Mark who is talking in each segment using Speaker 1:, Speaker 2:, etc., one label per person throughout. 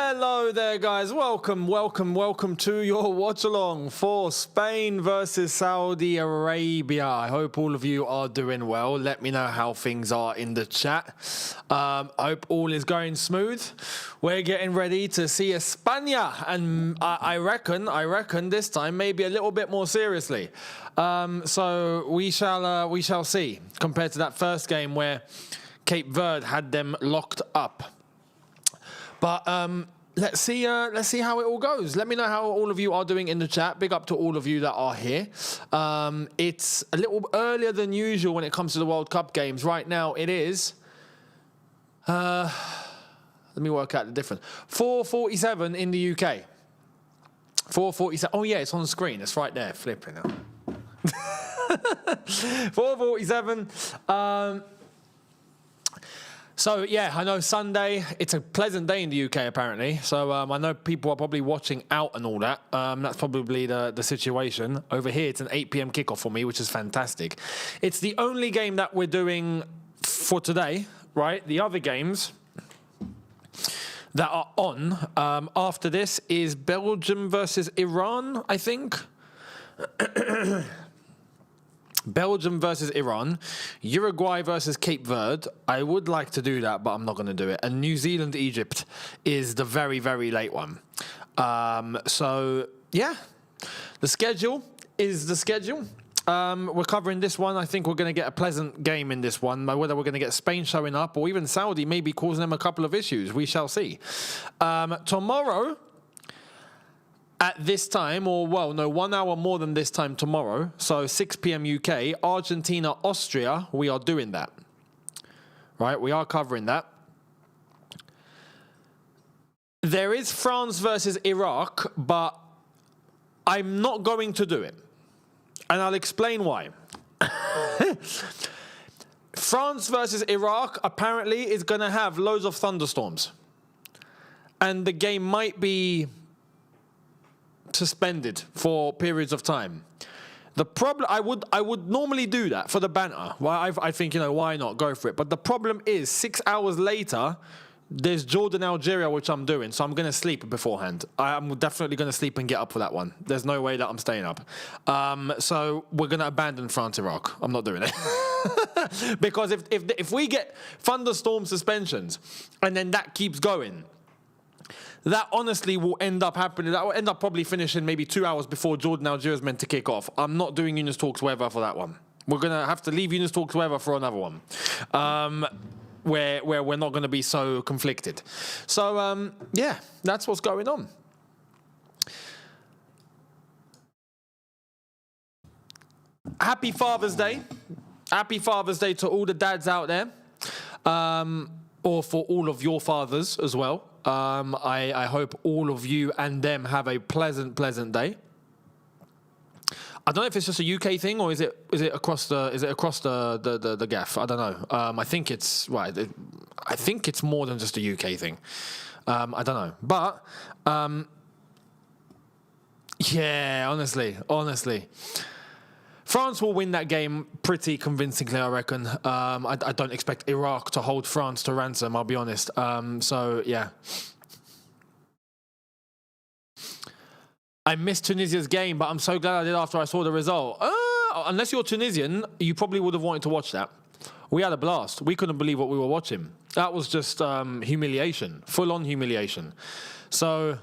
Speaker 1: Hello there, guys. Welcome to your watch-along for Spain versus Saudi Arabia. I hope all of you are doing well. Let me know how things are in the chat. I hope all is going smooth. We're getting ready to see España, and I reckon this time maybe a little bit more seriously. So we shall see, compared to that first game where Cape Verde had them locked up. But let's see how it all goes. Let me know how all of you are doing in the chat. Big up to all of you that are here. It's a little earlier than usual when it comes to the World Cup games. Right now it is, let me work out the difference. 4:47 in the UK. 4:47. Oh yeah, it's on the screen. It's right there. Flipping out. 4:47. So, yeah, I know Sunday, it's a pleasant day in the UK, apparently. So, I know people are probably watching out and all that. That's probably the situation. Over here, it's an 8 p.m. kickoff for me, which is fantastic. It's the only game that we're doing for today, right? The other games that are on after this is Belgium versus Iran, I think. Belgium versus Iran, Uruguay versus Cape Verde. I would like to do that, but I'm not going to do it. And New Zealand, Egypt is the very, very late one. So, yeah, the schedule is the schedule. We're covering this one. I think we're going to get a pleasant game in this one. Whether we're going to get Spain showing up or even Saudi maybe causing them a couple of issues, we shall see. Tomorrow, at this time, or well, no, 1 hour more than this time tomorrow, so 6 p.m. UK, Argentina, Austria, we are doing that. Right, we are covering that. There is France versus Iraq, but I'm not going to do it. And I'll explain why. France versus Iraq apparently is going to have loads of thunderstorms. And the game might be suspended for periods of time. The problem, I would normally do that for the banter. Well, I think, you know, why not? Go for it. But the problem is 6 hours later, there's Jordan, Algeria, which I'm doing. So I'm going to sleep beforehand. I'm definitely going to sleep and get up for that one. There's no way that I'm staying up. So we're going to abandon France, Iraq. I'm not doing it. Because if we get thunderstorm suspensions and then that keeps going, that honestly will end up happening. That will end up probably finishing maybe 2 hours before Jordan, Algeria is meant to kick off. I'm not doing Younes Talks Weather for that one. We're going to have to leave Younes Talks Weather for another one. Where we're not going to be so conflicted. So, yeah, that's what's going on. Happy Father's Day. Happy Father's Day to all the dads out there. Or for all of your fathers as well. I hope all of you and them have a pleasant day. I don't know if it's just a UK thing or is it across the gaff? I don't know. I think it's right. I think it's more than just a UK thing. I don't know, but yeah, honestly. France will win that game pretty convincingly, I reckon. I don't expect Iraq to hold France to ransom, I'll be honest. So, yeah. I missed Tunisia's game, but I'm so glad I did after I saw the result. Unless you're Tunisian, you probably would have wanted to watch that. We had a blast. We couldn't believe what we were watching. That was just humiliation, full-on humiliation. So,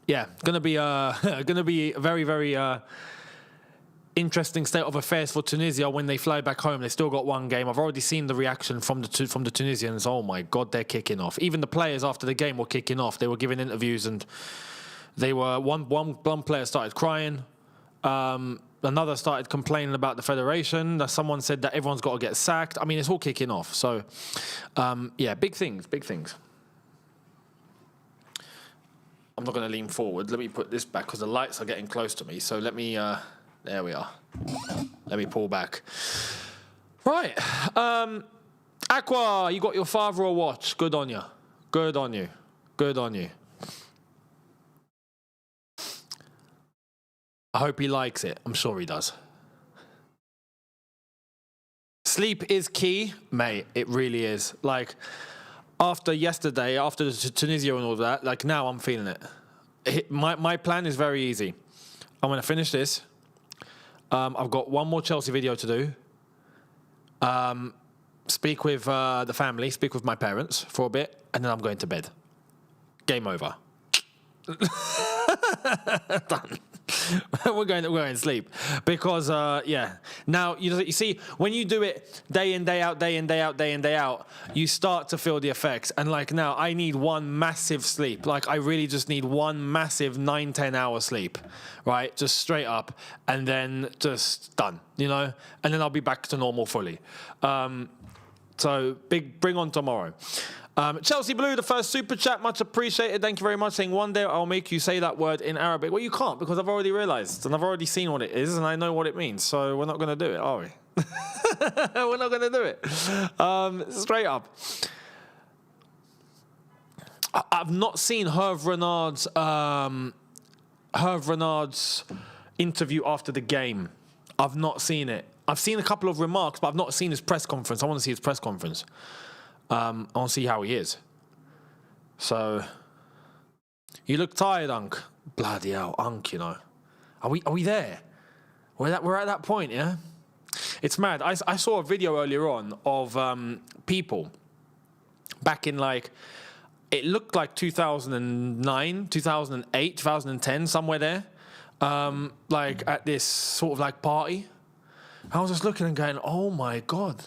Speaker 1: yeah, gonna be a very, very interesting state of affairs for Tunisia when they fly back home. They still got one game. I've already seen the reaction from the Tunisians. Oh my God, they're kicking off. Even the players after the game were kicking off. They were giving interviews and they were one player started crying. Another started complaining about the federation. Someone said that everyone's got to get sacked. I mean, it's all kicking off. So, yeah, big things. I'm not going to lean forward. Let me put this back because the lights are getting close to me. So let me, there we are. Let me pull back. Right. Aqua, you got your father a watch. Good on you. Good on you. I hope he likes it. I'm sure he does. Sleep is key, mate. It really is. Like, after yesterday, after the Tunisia and all that, like now I'm feeling it. My plan is very easy. I'm going to finish this. I've got one more Chelsea video to do. Speak with the family, speak with my parents for a bit, and then I'm going to bed. Game over. Done. we're going to sleep because now you see when you do it day in day out, you start to feel the effects. And like now I need one massive sleep. Like I really just need one massive 9-10 hour sleep, right? Just straight up, and then just done, and then I'll be back to normal fully. So bring on tomorrow. Chelsea Blue, the first super chat, much appreciated. Thank you very much. Saying one day I'll make you say that word in Arabic. Well, you can't because I've already realised and I've already seen what it is and I know what it means. So we're not going to do it, are we? We're not going to do it. Straight up. I've not seen Hervé Renard's interview after the game. I've not seen it. I've seen a couple of remarks, but I've not seen his press conference. I want to see his press conference. I want to see how he is. So, you look tired, Unc. Bloody hell, Unc, Are we there? We're at that point, yeah? It's mad. I saw a video earlier on of people back in it looked like 2009, 2008, 2010, somewhere there. At this sort of party. I was just looking and going, oh my God.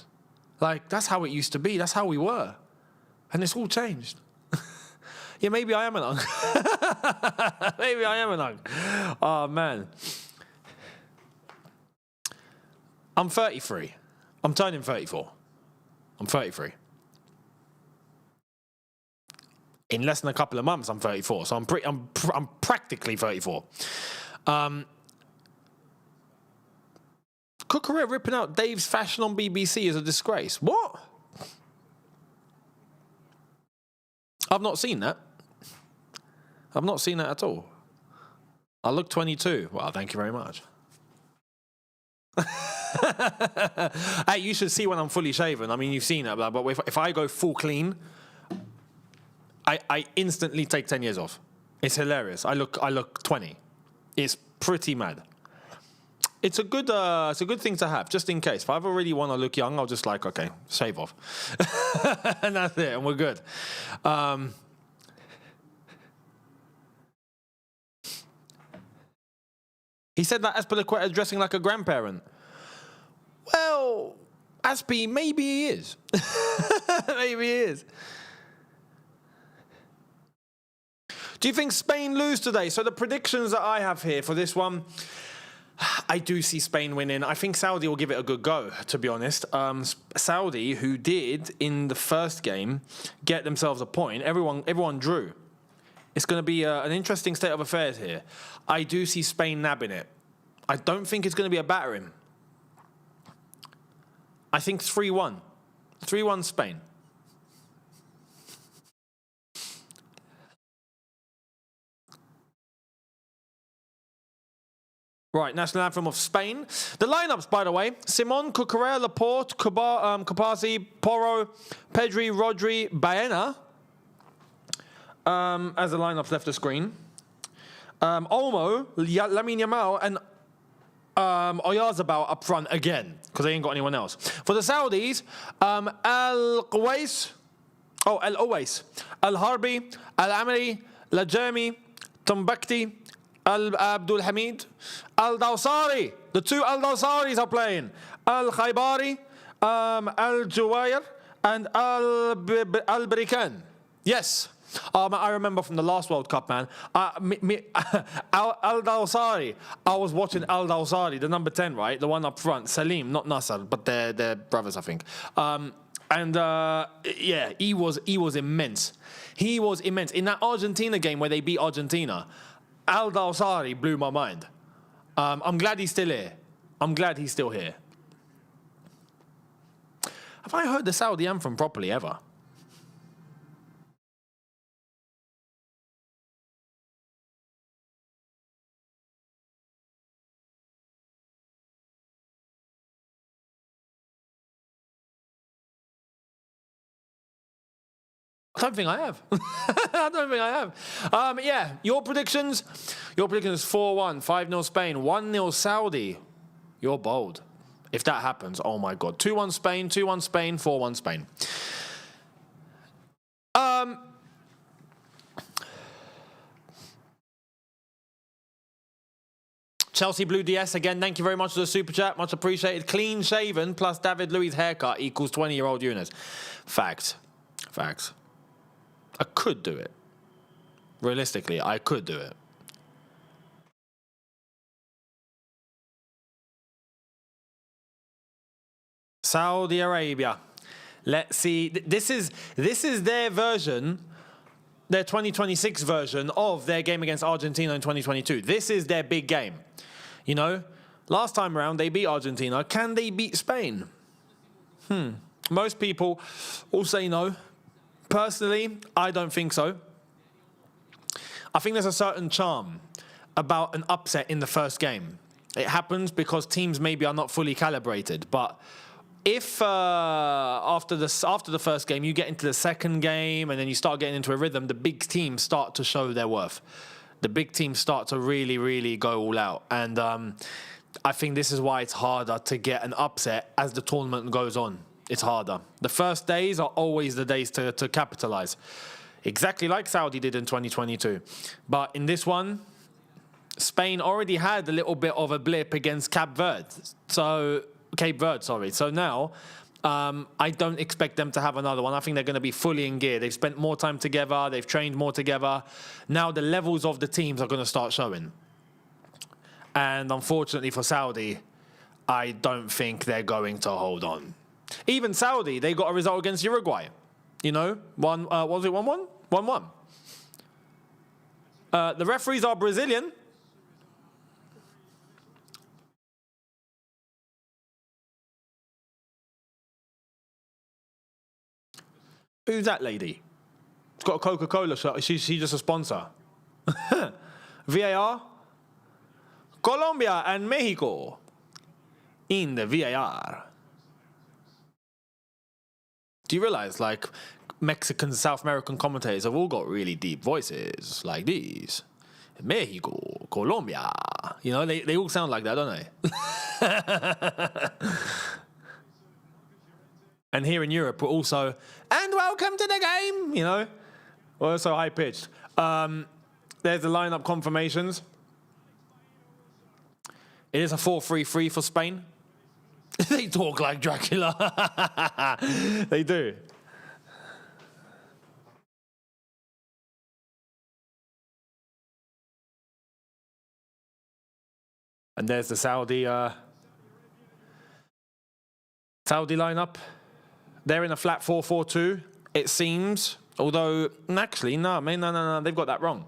Speaker 1: That's how it used to be. That's how we were. And it's all changed. Yeah, maybe I am an Ung. Maybe I am an Ung. Oh, man. I'm 33. I'm turning 34. I'm 33. In less than a couple of months, I'm 34. So I'm practically 34. Cucurella ripping out Dave's fashion on BBC is a disgrace. What? I've not seen that. I've not seen that at all. I look 22. Well, thank you very much. Hey, you should see when I'm fully shaven. I mean, you've seen it, but if I go full clean, I instantly take 10 years off. It's hilarious. I look 20. It's pretty mad. It's a good thing to have, just in case. If I ever really want to look young, I'll just okay, shave off. And that's it, and we're good. He said that Azpilicueta is dressing like a grandparent. Well, Aspi, maybe he is. Maybe he is. Do you think Spain lose today? So the predictions that I have here for this one, I do see Spain winning. I think Saudi will give it a good go, to be honest. Saudi, who did, in the first game, get themselves a point. Everyone drew. It's going to be an interesting state of affairs here. I do see Spain nabbing it. I don't think it's going to be a battering. I think 3-1. 3-1 Spain. Right, national anthem of Spain. The lineups, by the way: Simon, Cucurella, Laporte, Caparzi, Porro, Pedri, Rodri, Baena. As the lineups left the screen. Olmo, Lamine Yamal, and Oyarzabal up front again, because they ain't got anyone else. For the Saudis, Al-Owais, Al-Harbi, Al-Amri, Lajami, Tumbakti, Abdul Hamid, Al-Dawsari. The two Al-Dawsaris are playing. Al-Khaybari, Al-Juwayr, and Al-Barikan. Yes. I remember from the last World Cup, man. Al-Dawsari. I was watching Al-Dawsari, the number 10, right? The one up front. Salim, not Nasser, but they're brothers, I think. He was immense. He was immense. In that Argentina game where they beat Argentina, Al-Dawsari blew my mind. I'm glad he's still here. I'm glad he's still here. Have I heard the Saudi anthem properly ever? I don't think I have. I don't think I have. Yeah, your predictions? Your prediction is 4-1, 5-0 Spain, 1-0 Saudi. You're bold. If that happens, oh my God. 2-1 Spain, 2-1 Spain, 4-1 Spain. Chelsea Blue DS, again, thank you very much for the super chat. Much appreciated. Clean shaven plus David Luiz haircut equals 20-year-old Younes. Facts. Facts. I could do it. Realistically, I could do it. Saudi Arabia. Let's see. This is their version, their 2026 version of their game against Argentina in 2022. This is their big game. You know, last time around they beat Argentina. Can they beat Spain? Most people will say no. Personally, I don't think so. I think there's a certain charm about an upset in the first game. It happens because teams maybe are not fully calibrated. But if after the first game you get into the second game and then you start getting into a rhythm, the big teams start to show their worth. The big teams start to really, really go all out. And I think this is why it's harder to get an upset as the tournament goes on. It's harder. The first days are always the days to capitalize. Exactly like Saudi did in 2022. But in this one, Spain already had a little bit of a blip against Cape Verde. So now, I don't expect them to have another one. I think they're going to be fully in gear. They've spent more time together. They've trained more together. Now the levels of the teams are going to start showing. And unfortunately for Saudi, I don't think they're going to hold on. Even Saudi, they got a result against Uruguay. You know, was it 1-1? 1-1. The referees are Brazilian. Who's that lady? She's got a Coca-Cola shirt. She's just a sponsor. VAR. Colombia and Mexico in the VAR. Do you realize, like, Mexican, South American commentators have all got really deep voices like these? Mexico, Colombia. You know, they all sound like that, don't they? And here in Europe, we're also, and welcome to the game, you know. We're also high-pitched. There's the lineup confirmations. It is a 4-3-3 for Spain. They talk like Dracula. They do. And there's the Saudi lineup. They're in a flat 4-4-2, it seems. Although, actually, no. They've got that wrong.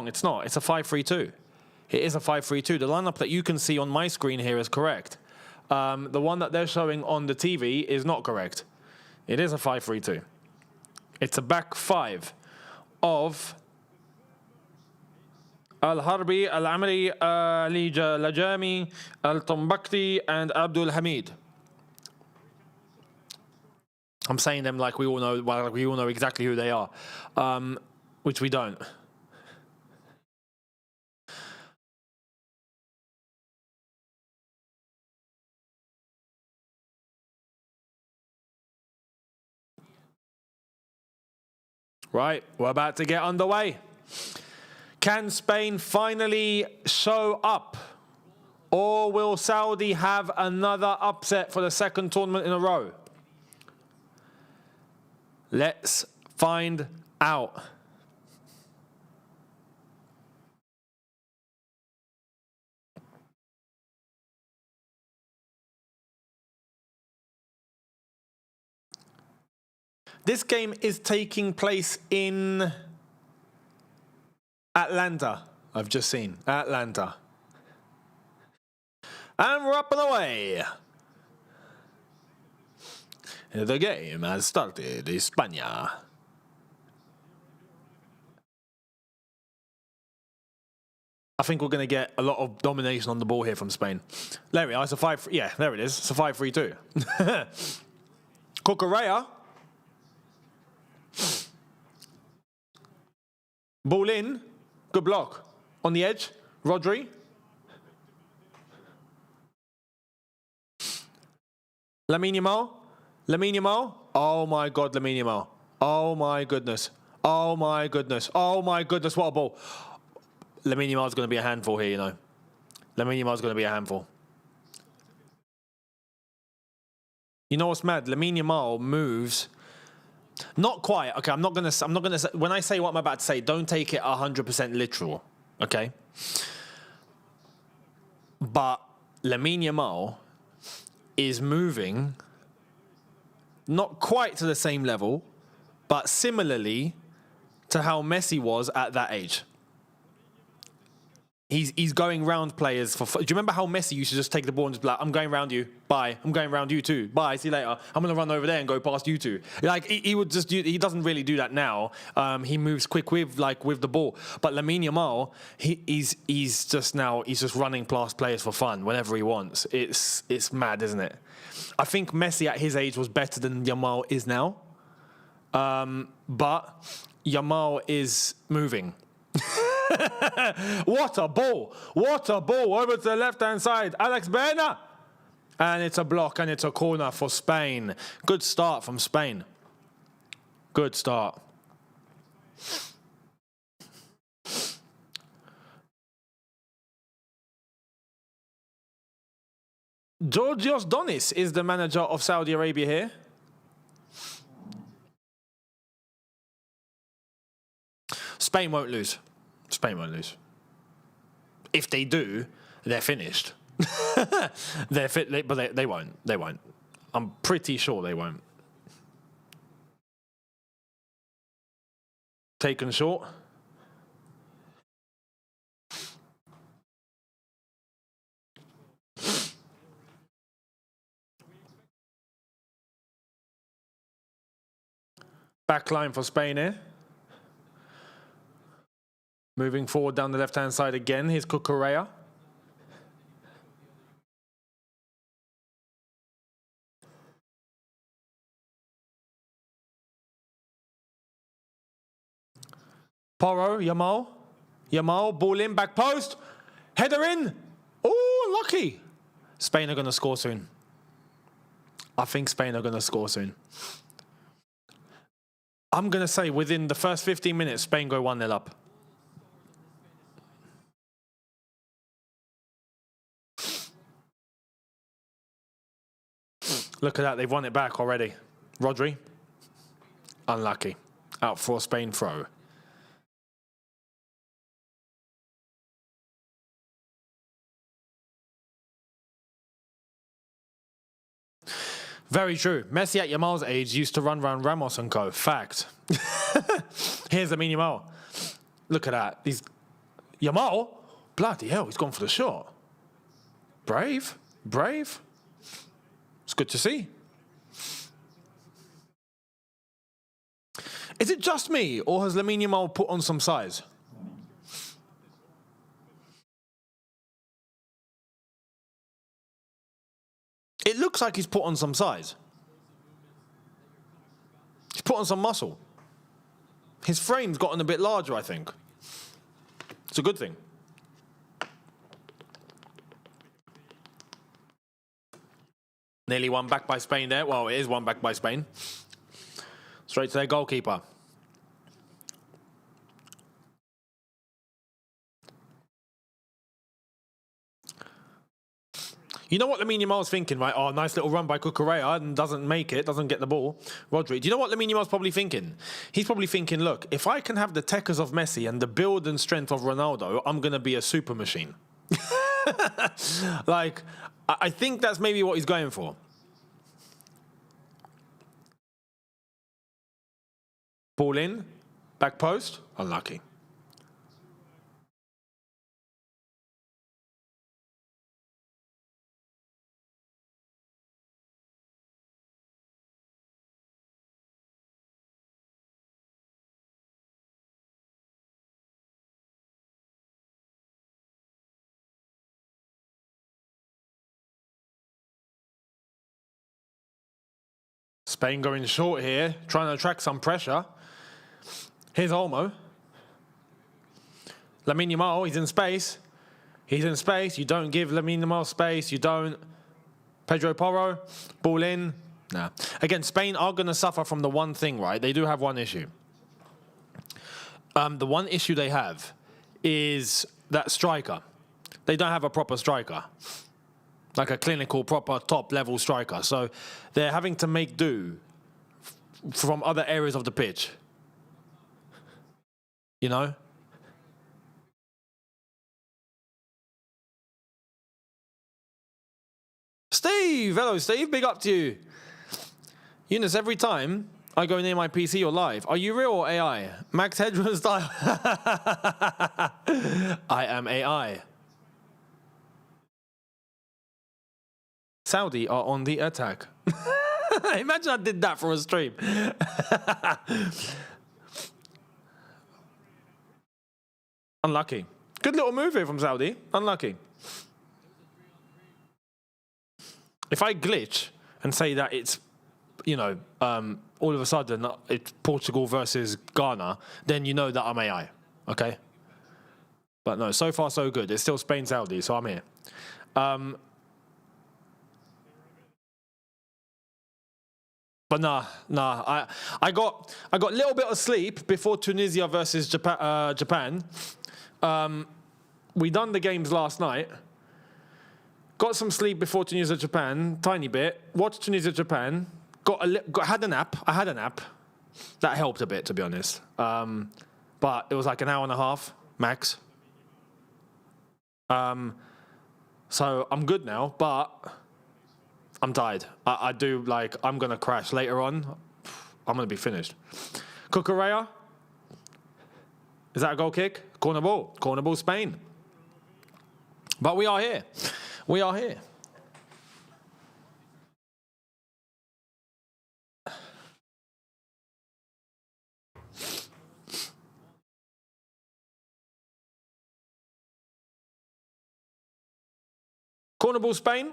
Speaker 1: It's not. It's a 5-3-2. It is a 5-3-2. The lineup that you can see on my screen here is correct. The one that they're showing on the TV is not correct. It is a 5-3-2. It's a back five of Al-Harbi, Al-Amri, Ali Lajami, Al-Tombakti, and Abdul Hamid. I'm saying them like we all know exactly who they are, which we don't. Right, we're about to get underway. Can Spain finally show up? Or will Saudi have another upset for the second tournament in a row? Let's find out. This game is taking place in Atlanta. I've just seen Atlanta. And we're up and away. The game has started. España. I think we're going to get a lot of domination on the ball here from Spain. There we are. It's a 5. Yeah, there it is. It's a 5-3-2. Cucurella. Ball in. Good block. On the edge. Rodri. Lamine Yamal. Oh my God, Lamine Yamal. Oh my goodness. Oh my goodness. Oh my goodness, what a ball. Lamine Yamal's going to be a handful here, you know. Lamine Yamal's going to be a handful. You know what's mad? Lamine Yamal moves. Not quite. Okay, I'm not gonna say, when I say what I'm about to say, don't take it 100% literal. Okay? But Lamine Yamal is moving not quite to the same level, but similarly to how Messi was at that age. He's going round players for. Do you remember how Messi used to just take the ball and just be like, I'm going round you, bye. I'm going round you too, bye. See you later. I'm gonna run over there and go past you two. Like he would just do. He doesn't really do that now. He moves quick with the ball. But Lamine Yamal, he's just running past players for fun whenever he wants. It's mad, isn't it? I think Messi at his age was better than Yamal is now. But Yamal is moving. What a ball over to the left-hand side. Alex Baena. And it's a block and it's a corner for Spain. Good start from Spain. Good start. Georgios Donis is the manager of Saudi Arabia here. Spain won't lose. Spain won't lose. If they do, they're finished. They're fit, but they won't. They won't. I'm pretty sure they won't. Taken short. Back line for Spain here. Moving forward down the left-hand side again. Here's Cucurella. Porro, Yamal, ball in, back post. Header in. Oh, lucky. Spain are going to score soon. I think Spain are going to score soon. I'm going to say within the first 15 minutes, Spain go 1-0 up. Look at that, they've won it back already. Rodri, unlucky. Out for Spain throw. Very true. Messi at Yamal's age used to run around Ramos and co. Fact. Here's Lamine Yamal. Look at that. Yamal? Bloody hell, he's gone for the shot. Brave. It's good to see. Is it just me, or has Lamine Yamal put on some size? It looks like he's put on some size. He's put on some muscle. His frame's gotten a bit larger, I think. It's a good thing. Nearly one back by Spain there. Well, it is one back by Spain. Straight to their goalkeeper. You know what Lamine Yamal's thinking, right? Oh, nice little run by Cucurella and doesn't make it, doesn't get the ball. Rodri. Do you know what Lamine Yamal's probably thinking? He's probably thinking, look, if I can have the techers of Messi and the build and strength of Ronaldo, I'm going to be a super machine. Like, I think that's maybe what he's going for. Ball in, back post, unlucky. Spain going short here, trying to attract some pressure. Here's Olmo. Lamine Yamal, he's in space. He's in space. You don't give Lamine Yamal space. You don't. Pedro Porro, ball in. Nah. Again, Spain are going to suffer from the one thing, right? They do have one issue. The one issue they have is that striker. They don't have a proper striker. Like a clinical, proper, top-level striker. So they're having to make do from other areas of the pitch. You know? Steve! Hello, Steve. Big up to you. Younes, every time I go near my PC, you're live. Are you real or AI? Max Headroom style. I am AI. Saudi are on the attack. Imagine I did that for a stream. Unlucky. Good little move here from Saudi. Unlucky. If I glitch and say that it's, you know, all of a sudden it's Portugal versus Ghana, then you know that I'm AI, okay? But no, so far so good. It's still Spain-Saudi, so I'm here. But nah. I got a little bit of sleep before Tunisia versus Japan. We done the games last night. Got some sleep before Tunisia Japan, tiny bit. Watched Tunisia Japan. Had a nap. I had a nap. That helped a bit, to be honest. But it was like an hour and a half max. So I'm good now, but I'm tired. I do, like, I'm going to crash later on. I'm going to be finished. Cucurella. Is that a goal kick? Corner ball. Corner ball, Spain. But we are here. We are here. Corner ball, Spain.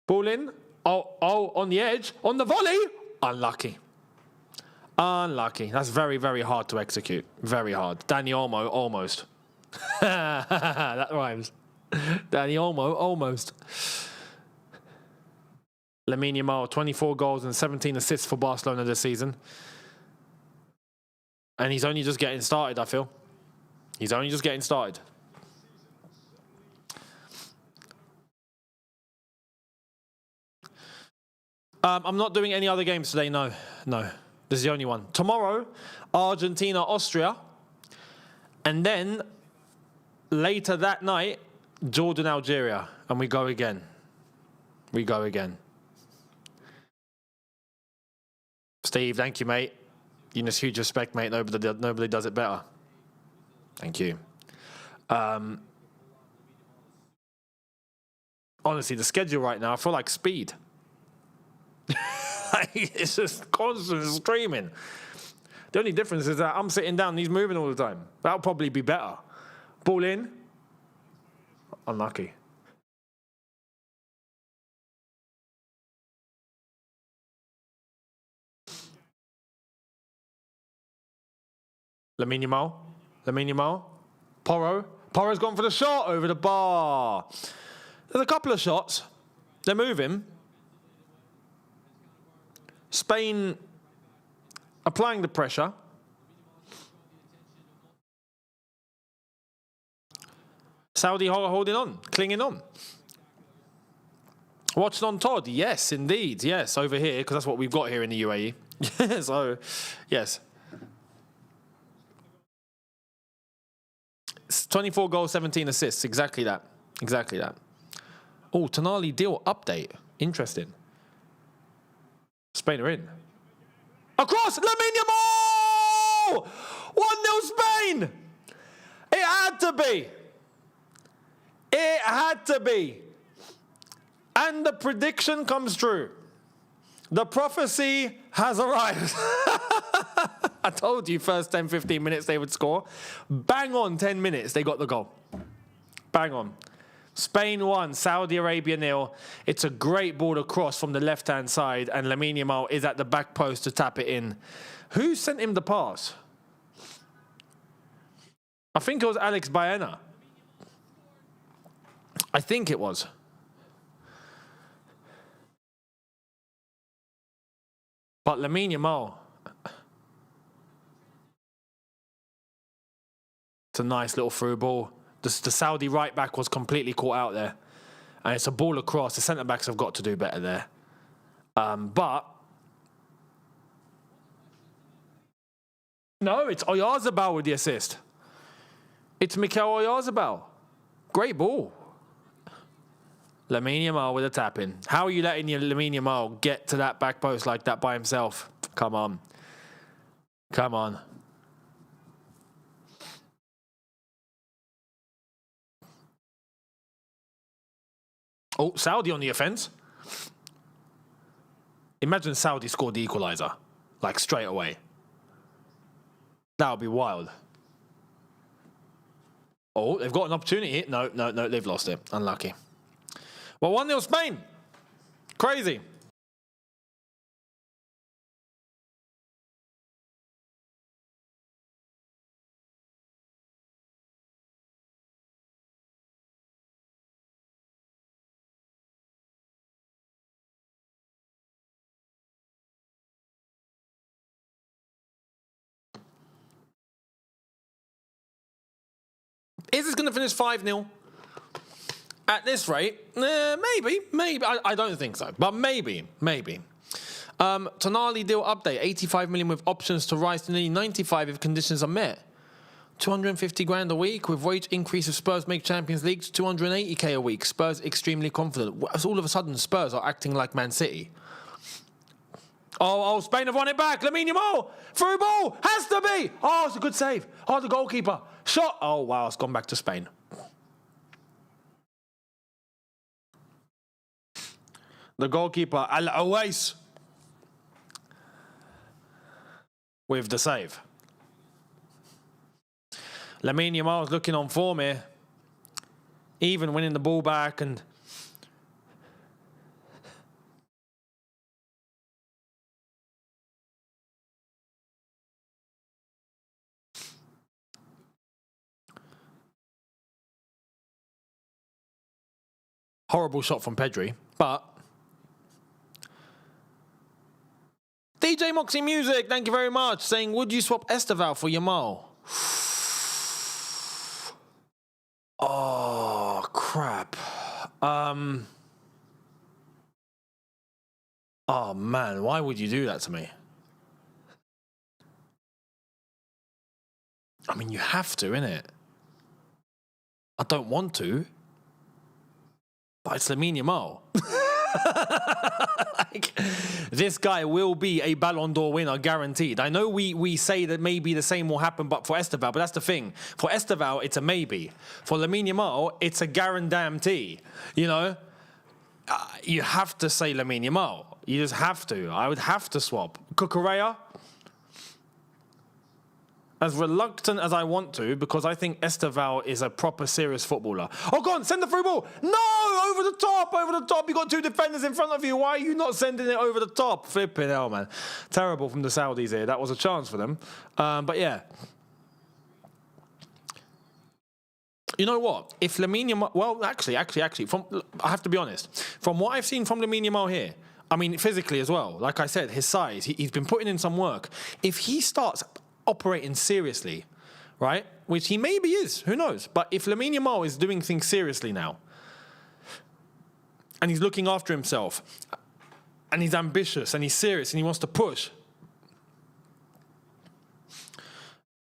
Speaker 1: Ball in. Oh, on the edge. On the volley. Unlucky. Unlucky. That's very, very hard to execute. Very hard. Danny Olmo, almost. That rhymes. Danny Olmo, almost. Lamine Yamal, 24 goals and 17 assists for Barcelona this season. And he's only just getting started, I feel. He's only just getting started. I'm not doing any other games today, no. This is the only one. Tomorrow, Argentina, Austria. And then, later that night, Jordan, Algeria. And we go again. We go again. Steve, thank you, mate. Younes, huge respect, mate. Nobody does it better. Thank you. Honestly, the schedule right now, I feel like Speed. It's just constant streaming. The only difference is that I'm sitting down and he's moving all the time. That'll probably be better. Ball in. Unlucky. Lamine Yamal. Porro's gone for the shot over the bar. There's a couple of shots. They're moving. Spain applying the pressure. Saudi holding on, clinging on. Watchalong Todd, yes, indeed, yes, over here, because that's what we've got here in the UAE. So, yes. It's 24 goals, 17 assists, exactly that. Exactly that. Oh, Tonali deal update. Interesting. Spain are in. Across! Lamine Yamal! 1-0 Spain! It had to be. It had to be. And the prediction comes true. The prophecy has arrived. I told you first 10, 15 minutes they would score. Bang on 10 minutes, they got the goal. Bang on. Spain 1, Saudi Arabia 0. It's a great ball across from the left-hand side, and Lamine Yamal is at the back post to tap it in. Who sent him the pass? I think it was Alex Baena. I think it was. But Lamine Yamal. It's a nice little through ball. The Saudi right back was completely caught out there. And it's a ball across. The centre backs have got to do better there. But no, it's Oyarzabal with the assist. It's Mikel Oyarzabal. Great ball. Lamine Yamal with a tap in. How are you letting your Lamine Yamal get to that back post like that by himself? Come on. Come on. Oh, Saudi on the offence. Imagine Saudi scored the equaliser, like straight away. That would be wild. Oh, they've got an opportunity. No, they've lost it. Unlucky. Well, 1-0 Spain. Crazy. Is this going to finish 5-0? At this rate, maybe. I don't think so, but maybe. Tonali deal update, 85 million with options to rise to nearly 95 if conditions are met. 250 grand a week with wage increase if Spurs make Champions League to 280k a week. Spurs extremely confident. All of a sudden, Spurs are acting like Man City. Oh, Spain have won it back. Lamine Yamal, through ball, has to be. Oh, it's a good save. Oh, the goalkeeper. Shot. Oh, wow, it's gone back to Spain. The goalkeeper, Al-Awais, with the save. Lamine Yamal's looking on form here. Even winning the ball back and... Horrible shot from Pedri, but... DJ Moxie Music, thank you very much, saying, would you swap Esteval for Yamal? Oh, crap. Oh, man, why would you do that to me? I mean, you have to, innit? I don't want to. But it's Lamine Yamal. Like, this guy will be a Ballon d'Or winner, guaranteed. I know we say that maybe the same will happen, but for Esteval, but that's the thing. For Esteval, it's a maybe. For Lamine Yamal, it's a guarantee. You know, you have to say Lamine Yamal. You just have to. I would have to swap. Cucurella, as reluctant as I want to, because I think Esteval is a proper serious footballer. Oh, go on, send the through ball. No, over the top. You got two defenders in front of you. Why are you not sending it over the top? Flipping hell, man. Terrible from the Saudis here. That was a chance for them. But yeah. You know what? If Lamine Yamal... Well, actually, I have to be honest. From what I've seen from Lamine Yamal here, I mean, physically as well, like I said, his size, he's been putting in some work. If he starts operating seriously, right? Which he maybe is, who knows? But if Lamine Yamal is doing things seriously now, and he's looking after himself, and he's ambitious, and he's serious, and he wants to push,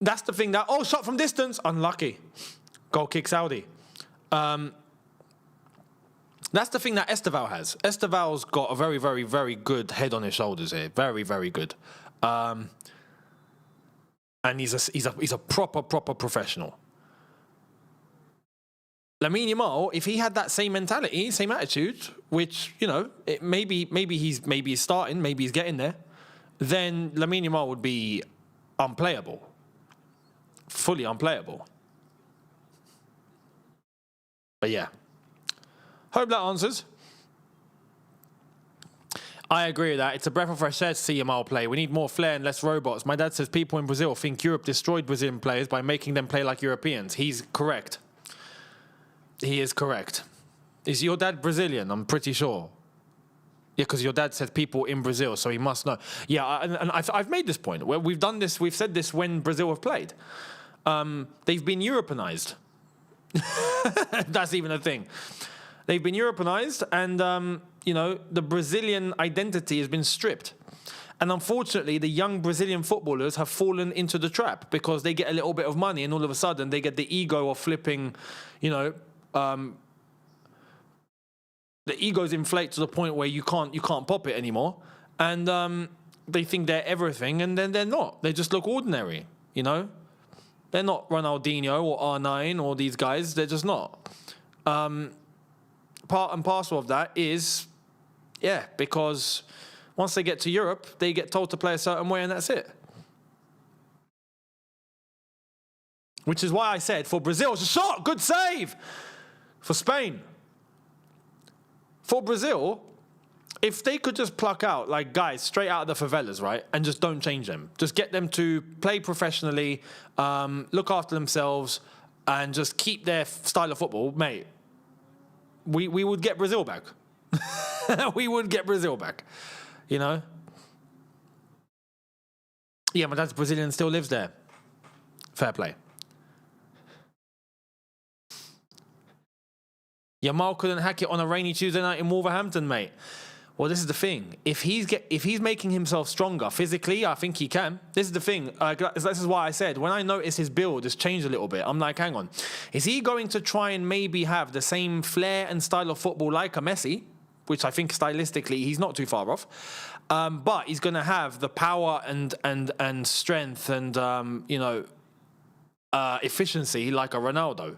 Speaker 1: that's the thing that, oh, shot from distance, unlucky. Goal kick Saudi. That's the thing that Esteval has. Esteval's got a very, very, very good head on his shoulders here. Very, very good. And he's a proper professional. Lamine Yamal, if he had that same mentality, same attitude, which, you know, maybe he's starting, maybe he's getting there, then Lamine Yamal would be unplayable. Fully unplayable. But yeah, Hope that answers. I agree with that. It's a breath of fresh air to see Yamal play. We need more flair and less robots. My dad says people in Brazil think Europe destroyed Brazilian players by making them play like Europeans. He's correct. He is correct. Is your dad Brazilian? I'm pretty sure. Yeah, because your dad said people in Brazil, so he must know. Yeah, and I've made this point. Where we've done this, we've said this when Brazil have played. They've been Europeanized. That's even a thing. They've been Europeanized, and the Brazilian identity has been stripped. And unfortunately, the young Brazilian footballers have fallen into the trap because they get a little bit of money, and all of a sudden they get the ego of flipping, the egos inflate to the point where you can't pop it anymore, and they think they're everything, and then they're not. They just look ordinary, They're not Ronaldinho or R9 or these guys. They're just not. Part and parcel of that is, because once they get to Europe, they get told to play a certain way, and that's it. Which is why I said, for Brazil, it's a shot, good save. For Spain. For Brazil, if they could just pluck out, like, guys straight out of the favelas, right, and just don't change them. Just get them to play professionally, look after themselves, and just keep their style of football, mate, we would get Brazil back. We would get Brazil back, Yeah, my dad's Brazilian, still lives there. Fair play. Yamal couldn't hack it on a rainy Tuesday night in Wolverhampton, mate. Well, this is the thing. If he's making himself stronger physically, I think he can. This is the thing. This is why I said, when I notice his build has changed a little bit, I'm like, hang on. Is he going to try and maybe have the same flair and style of football like a Messi, which I think stylistically he's not too far off, but he's going to have the power and strength and efficiency like a Ronaldo?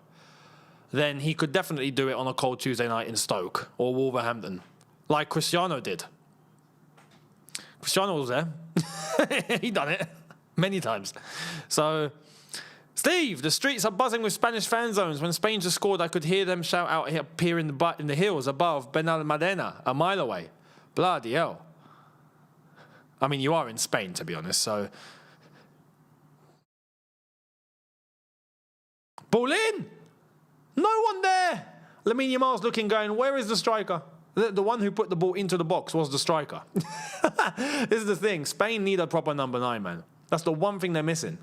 Speaker 1: Then he could definitely do it on a cold Tuesday night in Stoke or Wolverhampton, like Cristiano did. Cristiano was there. He done it many times. So, Steve, the streets are buzzing with Spanish fan zones. When Spain just scored, I could hear them shout out here in the hills above Benalmádena, a mile away. Bloody hell. I mean, you are in Spain, to be honest, so... Ball in! No one there. Lamine Yamal's looking, going, where is the striker? The one who put the ball into the box was the striker. This is the thing. Spain need a proper number 9, man. That's the one thing they're missing.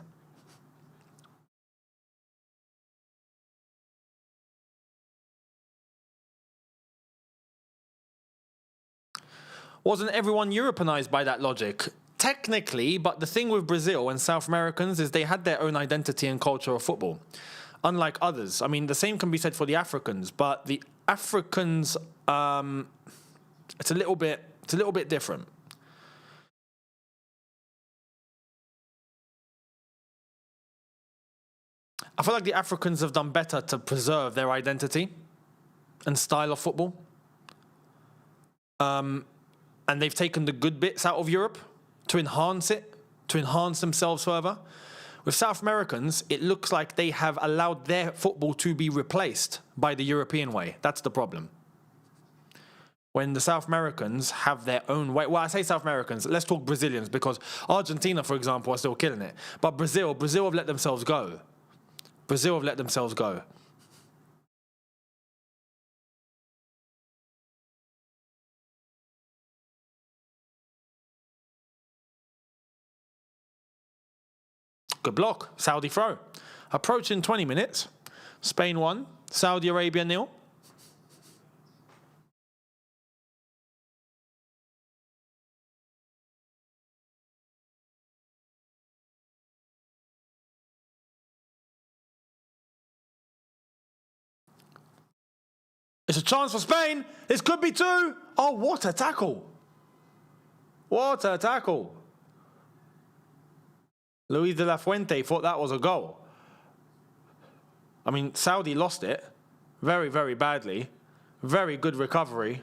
Speaker 1: Wasn't everyone Europeanized by that logic? Technically, but the thing with Brazil and South Americans is they had their own identity and culture of football. Unlike others. I mean, the same can be said for the Africans, but the Africans, it's a little bit different. I feel like the Africans have done better to preserve their identity and style of football. And they've taken the good bits out of Europe to enhance it, to enhance themselves further. With South Americans, it looks like they have allowed their football to be replaced by the European way. That's the problem. When the South Americans have their own way. Well, I say South Americans. Let's talk Brazilians, because Argentina, for example, are still killing it. But Brazil have let themselves go. Brazil have let themselves go. Good block. Saudi throw. Approaching 20 minutes. Spain 1. Saudi Arabia 0. It's a chance for Spain. This could be 2. Oh, what a tackle. What a tackle. Luis de la Fuente thought that was a goal. I mean, Saudi lost it very, very badly. Very good recovery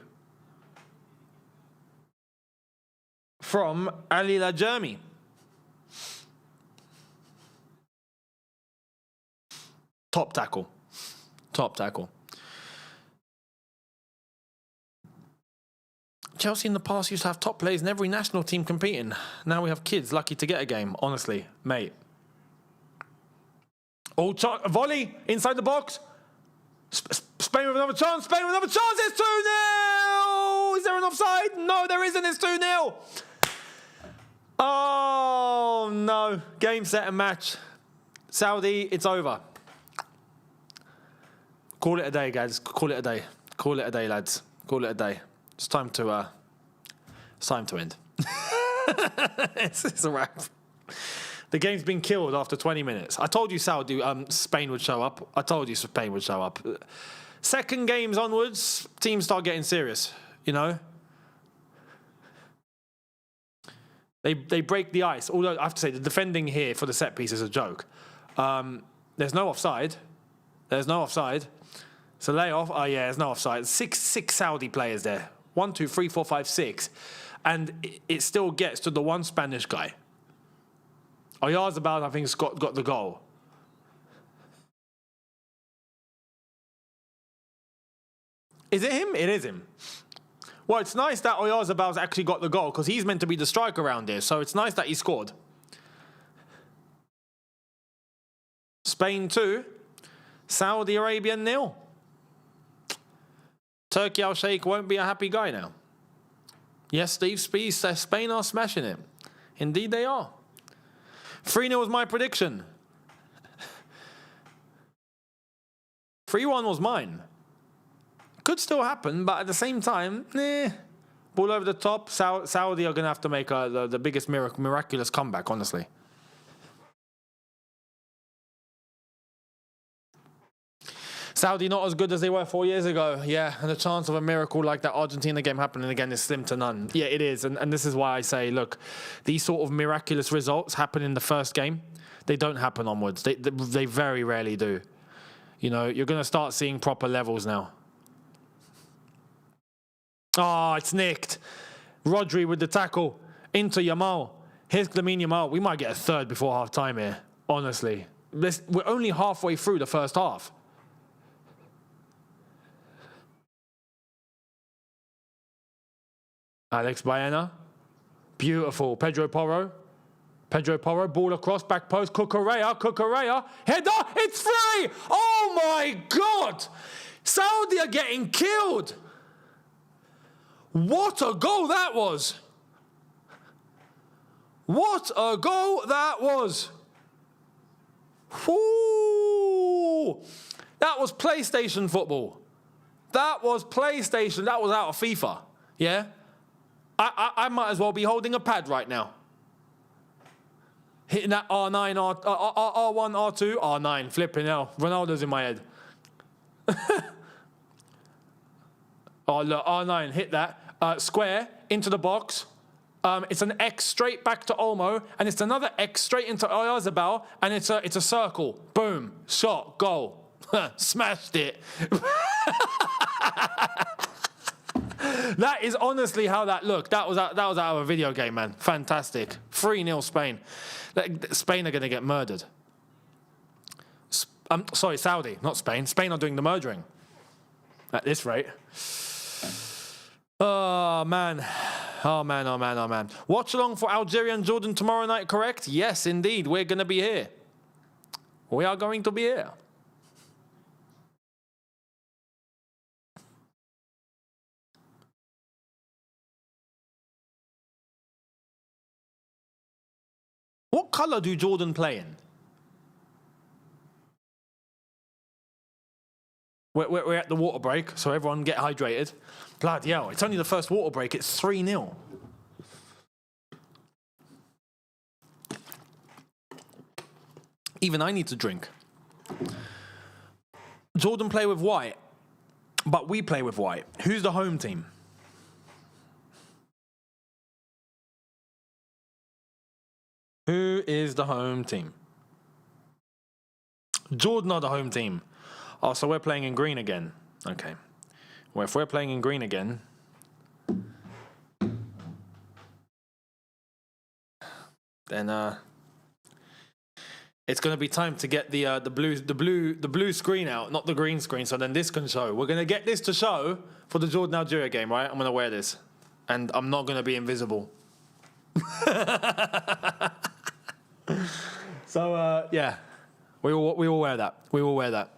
Speaker 1: from Ali Lajami. Top tackle. Top tackle. Chelsea in the past used to have top players in every national team competing. Now we have kids lucky to get a game, honestly, mate. Oh, volley inside the box. Spain with another chance. Spain with another chance. It's 2-0. Is there an offside? No, there isn't. It's 2-0. Oh, no. Game, set, and match. Saudi, it's over. Call it a day, guys. Call it a day. Call it a day, lads. Call it a day. It's time to end. It's a wrap. The game's been killed after 20 minutes. I told you Spain would show up. I told you Spain would show up. Second games onwards, teams start getting serious, you know? They break the ice. Although I have to say, the defending here for the set piece is a joke. There's no offside. There's no offside. It's a layoff. Oh, yeah, there's no offside. Six Saudi players there. 1, 2, 3, 4, 5, 6. And it still gets to the one Spanish guy. Oyarzabal, I think, got the goal. Is it him? It is him. Well, it's nice that Oyarzabal's actually got the goal because he's meant to be the striker around here. So it's nice that he scored. Spain 2. Saudi Arabia 0. Turkey Al Sheikh won't be a happy guy now. Yes, Steve Speed says Spain are smashing it. Indeed they are. 3-0 was my prediction. 3-1 was mine. Could still happen, but at the same time, ball over the top. Saudi are going to have to make the biggest miraculous comeback, honestly. Saudi not as good as they were 4 years ago. Yeah, and the chance of a miracle like that Argentina game happening again is slim to none. Yeah, it is. And this is why I say, look, these sort of miraculous results happen in the first game. They don't happen onwards. They very rarely do. You know, you're going to start seeing proper levels now. Oh, it's nicked. Rodri with the tackle into Yamal. Here's Lamine Yamal. We might get a third before half-time here, honestly. We're only halfway through the first half. Alex Baena. Beautiful. Pedro Porro. Ball across, back post. Cucurella. Header. It's free. Oh, my God. Saudi are getting killed. What a goal that was. What a goal that was. Ooh. That was PlayStation football. That was PlayStation. That was out of FIFA. Yeah? I might as well be holding a pad right now. Hitting that R9, R1, R2, R9. Flipping hell. Ronaldo's in my head. Oh, look, R9. Hit that. Square into the box. It's an X straight back to Olmo. And it's another X straight into Oyarzabal. And it's a circle. Boom. Shot. Goal. Smashed it. That is honestly how that looked. That was out of a video game, man. Fantastic. 3-0 Spain. Spain are going to get murdered. Sorry, Saudi, not Spain. Spain are doing the murdering. At this rate. Oh, man. Oh, man. Watchalong for Algeria and Jordan tomorrow night, correct? Yes, indeed. We're going to be here. We are going to be here. What colour do Jordan play in? We're at the water break, so everyone get hydrated. Bloody hell, it's only the first water break. It's 3-0. Even I need to drink. Jordan play with white, but we play with white. Who's the home team? Who is the home team? Jordan are the home team. Oh, so we're playing in green again. Okay. Well, if we're playing in green again, then it's going to be time to get the blue screen out, not the green screen. So then this can show. We're going to get this to show for the Jordan Algeria game, right? I'm going to wear this. and I'm not going to be invisible. So, yeah, we will wear that. We will wear that.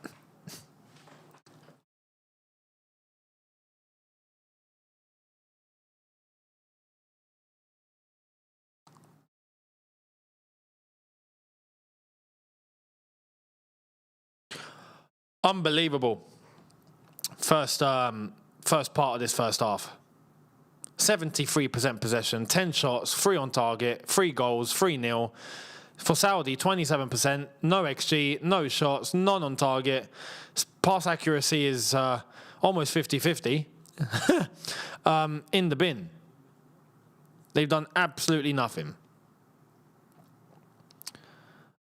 Speaker 1: Unbelievable. First part of this first half. 73% possession, 10 shots, 3 on target, 3 goals, 3-0. For Saudi, 27%, no XG, no shots, none on target. Pass accuracy is almost 50-50 in the bin. They've done absolutely nothing.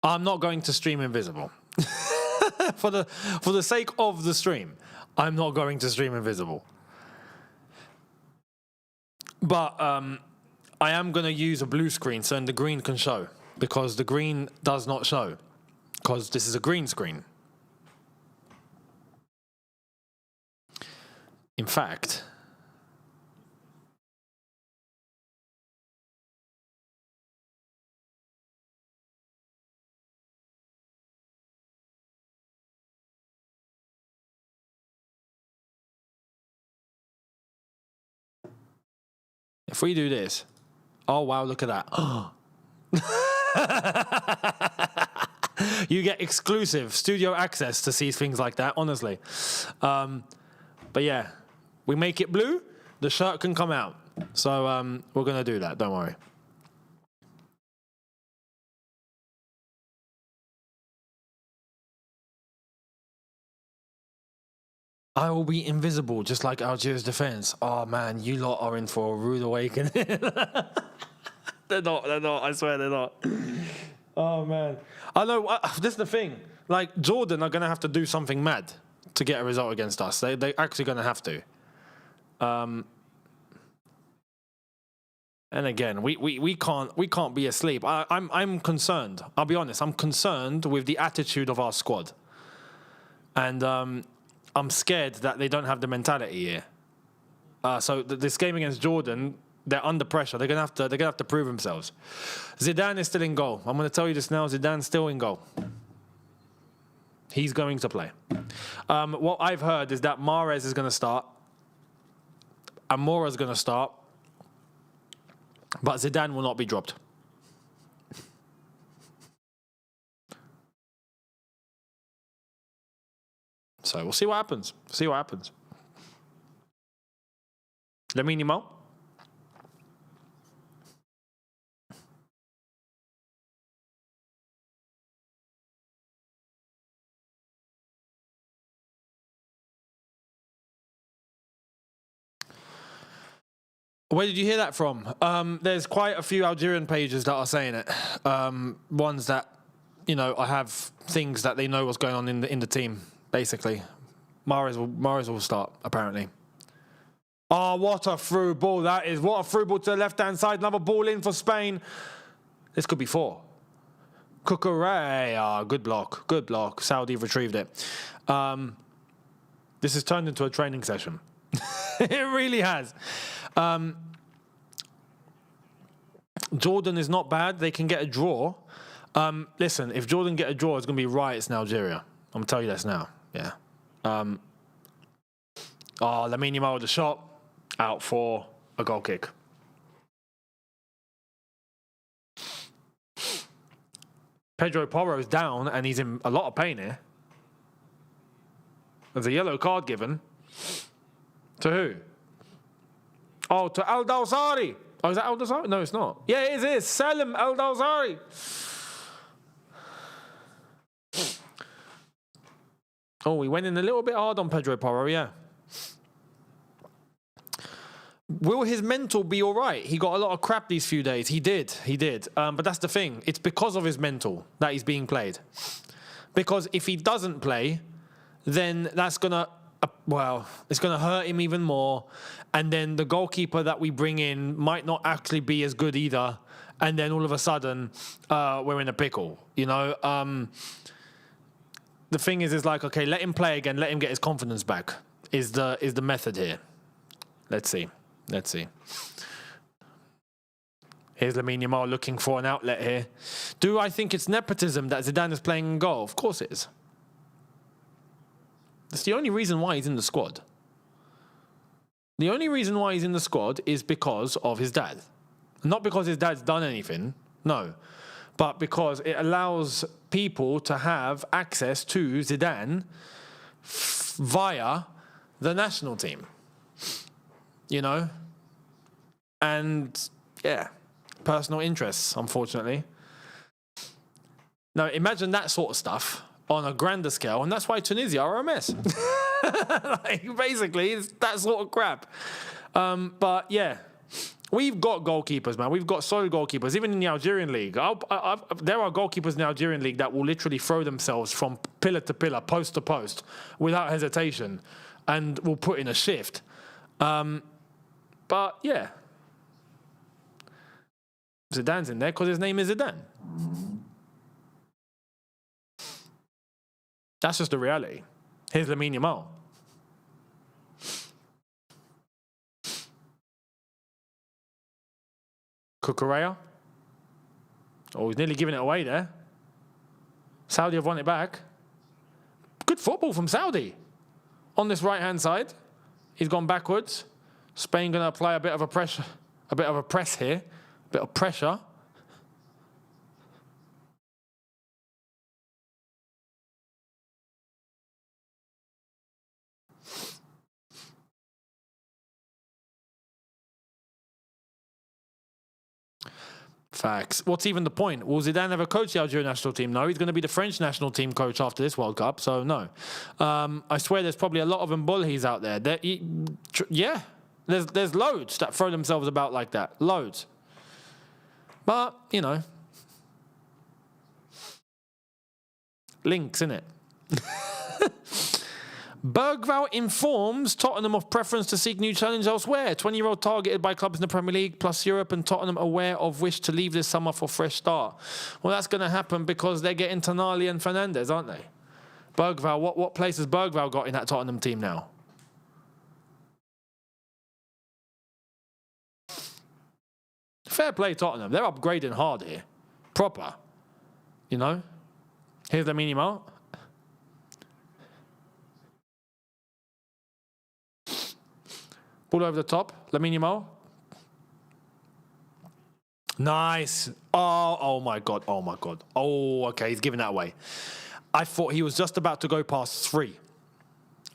Speaker 1: I'm not going to stream Invisible. For the sake of the stream, I'm not going to stream Invisible. But I am going to use a blue screen so the green can show, because the green does not show, because this is a green screen. In fact, if we do this, oh wow, look at that. You get exclusive studio access to see things like that, honestly. But yeah, we make it blue, the shirt can come out. So we're going to do that, don't worry. I will be invisible, just like Algiers' defence. Oh, man, you lot are in for a rude awakening. They're not, I swear they're not. Oh, man. I know, this is the thing. Like, Jordan are going to have to do something mad to get a result against us. They're actually going to have to. And again, we can't be asleep. I'm concerned. I'll be honest. I'm concerned with the attitude of our squad. And I'm scared that they don't have the mentality here. So this game against Jordan, they're under pressure. They're gonna have to prove themselves. Zidane is still in goal. I'm gonna tell you this now. Zidane's still in goal. He's going to play. What I've heard is that Mahrez is gonna start. Amora's gonna start. But Zidane will not be dropped. So we'll see what happens. See what happens. Lamine Yamal. Where did you hear that from? There's quite a few Algerian pages that are saying it. Ones that, I have things that they know what's going on in the team. Basically, Mahrez will start, apparently. Oh, what a through ball that is. What a through ball to the left-hand side. Another ball in for Spain. This could be 4. Cucurella. Good block. Good block. Saudi retrieved it. This has turned into a training session. It really has. Jordan is not bad. They can get a draw. Listen, if Jordan get a draw, it's going to be riots in Algeria. I'm going to tell you this now. Yeah. Lamine Yamal with the shot. Out for a goal kick. Pedro Porro's down and he's in a lot of pain here. There's a yellow card given. To who? Oh, to Al Dawsari. Oh, is that Al Dawsari? No, it's not. Yeah, it is. Salim Al Dawsari. Oh, we went in a little bit hard on Pedro Porro, yeah. Will his mental be all right? He got a lot of crap these few days. He did. But that's the thing. It's because of his mental that he's being played. Because if he doesn't play, then that's going to, it's going to hurt him even more. And then the goalkeeper that we bring in might not actually be as good either. And then all of a sudden, we're in a pickle, The thing is like, okay, let him play again. Let him get his confidence back. Is the method here? Let's see. Let's see. Here's Lamine Yamal looking for an outlet here. Do I think it's nepotism that Zidane is playing in goal? Of course it is. That's the only reason why he's in the squad. The only reason why he's in the squad is because of his dad. Not because his dad's done anything, no. But because it allows people to have access to Zidane via the national team. You know? And, yeah, personal interests, unfortunately. Now, imagine that sort of stuff on a grander scale, and that's why Tunisia are a mess. Like, basically, it's that sort of crap. But, yeah, we've got goalkeepers, man. We've got solid goalkeepers, even in the Algerian league. There are goalkeepers in the Algerian league that will literally throw themselves from pillar to pillar, post to post, without hesitation, and will put in a shift. But, yeah. Zidane's in there because his name is Zidane. That's just the reality. Here's Lamine Yamal. Cucurella. Oh, he's nearly giving it away there. Saudi have won it back. Good football from Saudi. On this right-hand side, he's gone backwards. Spain going to apply a bit of a press here. A bit of pressure. Facts. What's even the point? Will Zidane ever coach the Algerian national team? No, he's going to be the French national team coach after this World Cup, so no. I swear there's probably a lot of Mbulhis out there. Yeah, there's loads that throw themselves about like that. Loads. But, you know. Links, innit? Bergvall informs Tottenham of preference to seek new challenge elsewhere. 20-year-old targeted by clubs in the Premier League plus Europe, and Tottenham aware of wish to leave this summer for fresh start. Well, that's going to happen because they're getting Tonali and Fernandes, aren't they? Bergvall, what place has Bergvall got in that Tottenham team now? Fair play, Tottenham. They're upgrading hard here. Proper. You know? Here's the Yamal. Ball over the top. Lamine Yamal. Nice. Oh my God. Oh, my God. Oh, okay. He's giving that away. I thought he was just about to go past 3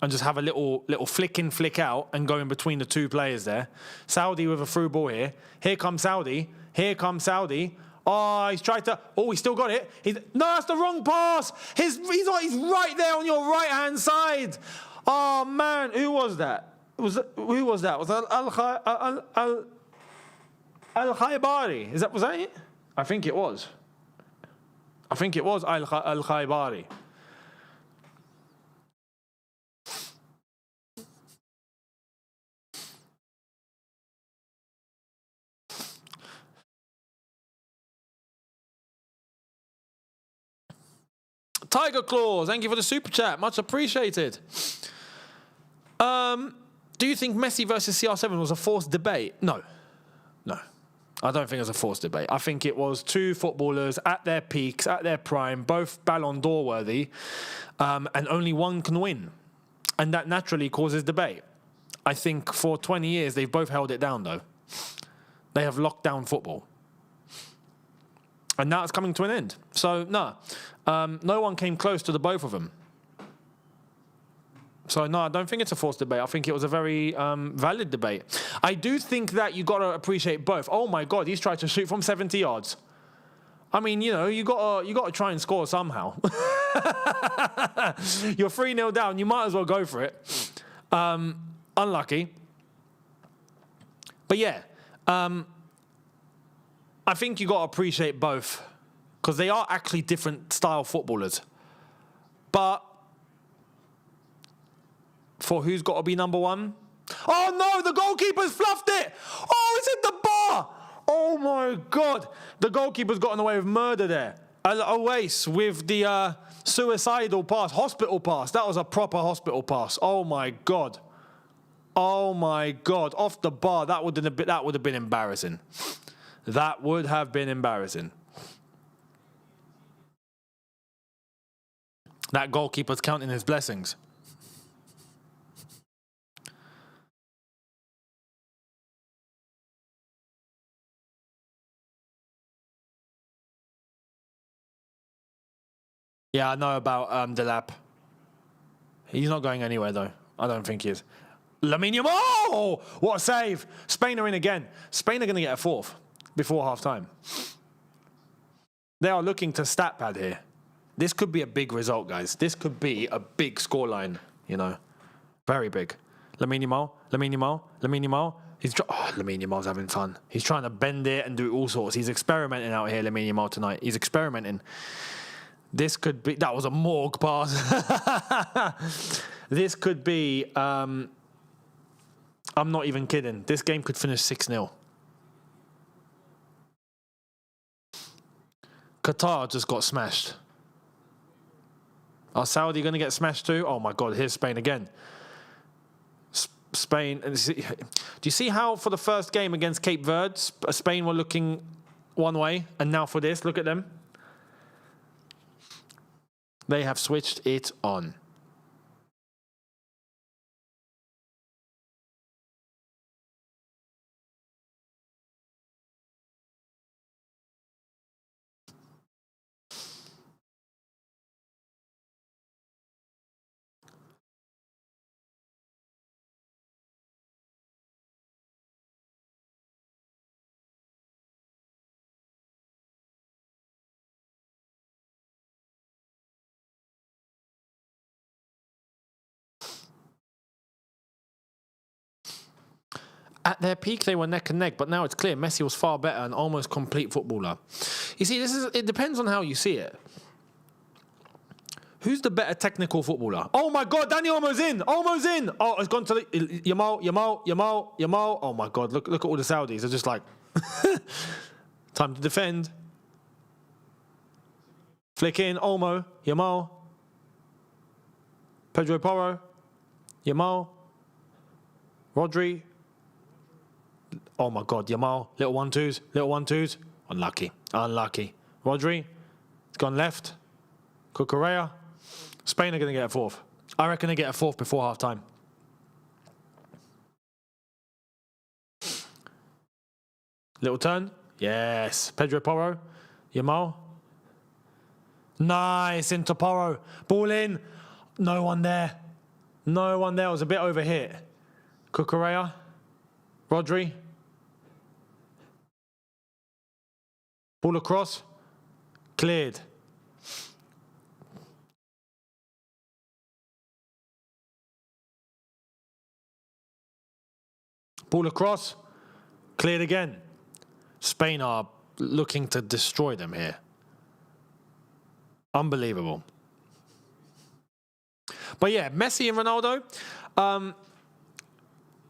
Speaker 1: and just have a little flick in, flick out and go in between the 2 players there. Saudi with a through ball here. Here comes Saudi. Here comes Saudi. Oh, he's tried to... Oh, he still got it. No, that's the wrong pass. He's right there on your right-hand side. Oh, man. Who was that? Who was that? Was that Al-Khaibari? Was that it? I think it was. Al-Khaibari. Tiger Claws, thank you for the super chat. Much appreciated. Do you think Messi versus CR7 was a forced debate? No. I don't think it was a forced debate. I think it was 2 footballers at their peaks, at their prime, both Ballon d'Or worthy, and only one can win. And that naturally causes debate. I think for 20 years, they've both held it down, though. They have locked down football. And now it's coming to an end. So, no one came close to the both of them. So, no, I don't think it's a forced debate. I think it was a very valid debate. I do think that you got to appreciate both. Oh, my God, he's tried to shoot from 70 yards. I mean, you know, you got to try and score somehow. You're 3-0 down. You might as well go for it. Unlucky. But, yeah, I think you got to appreciate both because they are actually different style footballers. But for who's got to be number one? Oh, no, the goalkeeper's fluffed it. Oh, it's hit the bar. Oh, my God. The goalkeeper's gotten away with murder there. Awais with the suicidal pass, hospital pass. That was a proper hospital pass. Oh, my God. Oh my God, off the bar. That would have been embarrassing. That would have been embarrassing. That goalkeeper's counting his blessings. Yeah, I know about Delap. He's not going anywhere, though. I don't think he is. Lamine Yamal! Oh, what a save! Spain are in again. Spain are going to get a fourth before half-time. They are looking to stat pad here. This could be a big result, guys. This could be a big scoreline, you know. Very big. Lamine Yamal. Lamine Yamal's having fun. He's trying to bend it and do all sorts. He's experimenting out here, Lamine Yamal, tonight. He's experimenting. This could be... That was a morgue pass. This could be... I'm not even kidding. This game could finish 6-0. Qatar just got smashed. Are Saudi going to get smashed too? Oh my God, here's Spain again. Spain. Do you see how for the first game against Cape Verde, Spain were looking one way, and now for this, look at them. They have switched it on. At their peak, they were neck and neck, but now it's clear Messi was far better and almost complete footballer. You see, it depends on how you see it. Who's the better technical footballer? Oh my God, Dani Olmo's in! Olmo's in! Oh, it's gone to the... Yamal. Oh my God, look at all the Saudis. They're just like... Time to defend. Flick in, Olmo, Yamal. Pedro Porro. Yamal. Rodri. Oh my God, Yamal, little one-twos. Unlucky. Rodri, it's gone left. Cucurella. Spain are going to get a fourth. I reckon they get a fourth before half-time. Little turn. Yes. Pedro Porro. Yamal. Nice into Porro. Ball in. No one there. It was a bit overhit. Cucurella. Rodri. Ball across. Cleared. Ball across. Cleared again. Spain are looking to destroy them here. Unbelievable. But yeah, Messi and Ronaldo.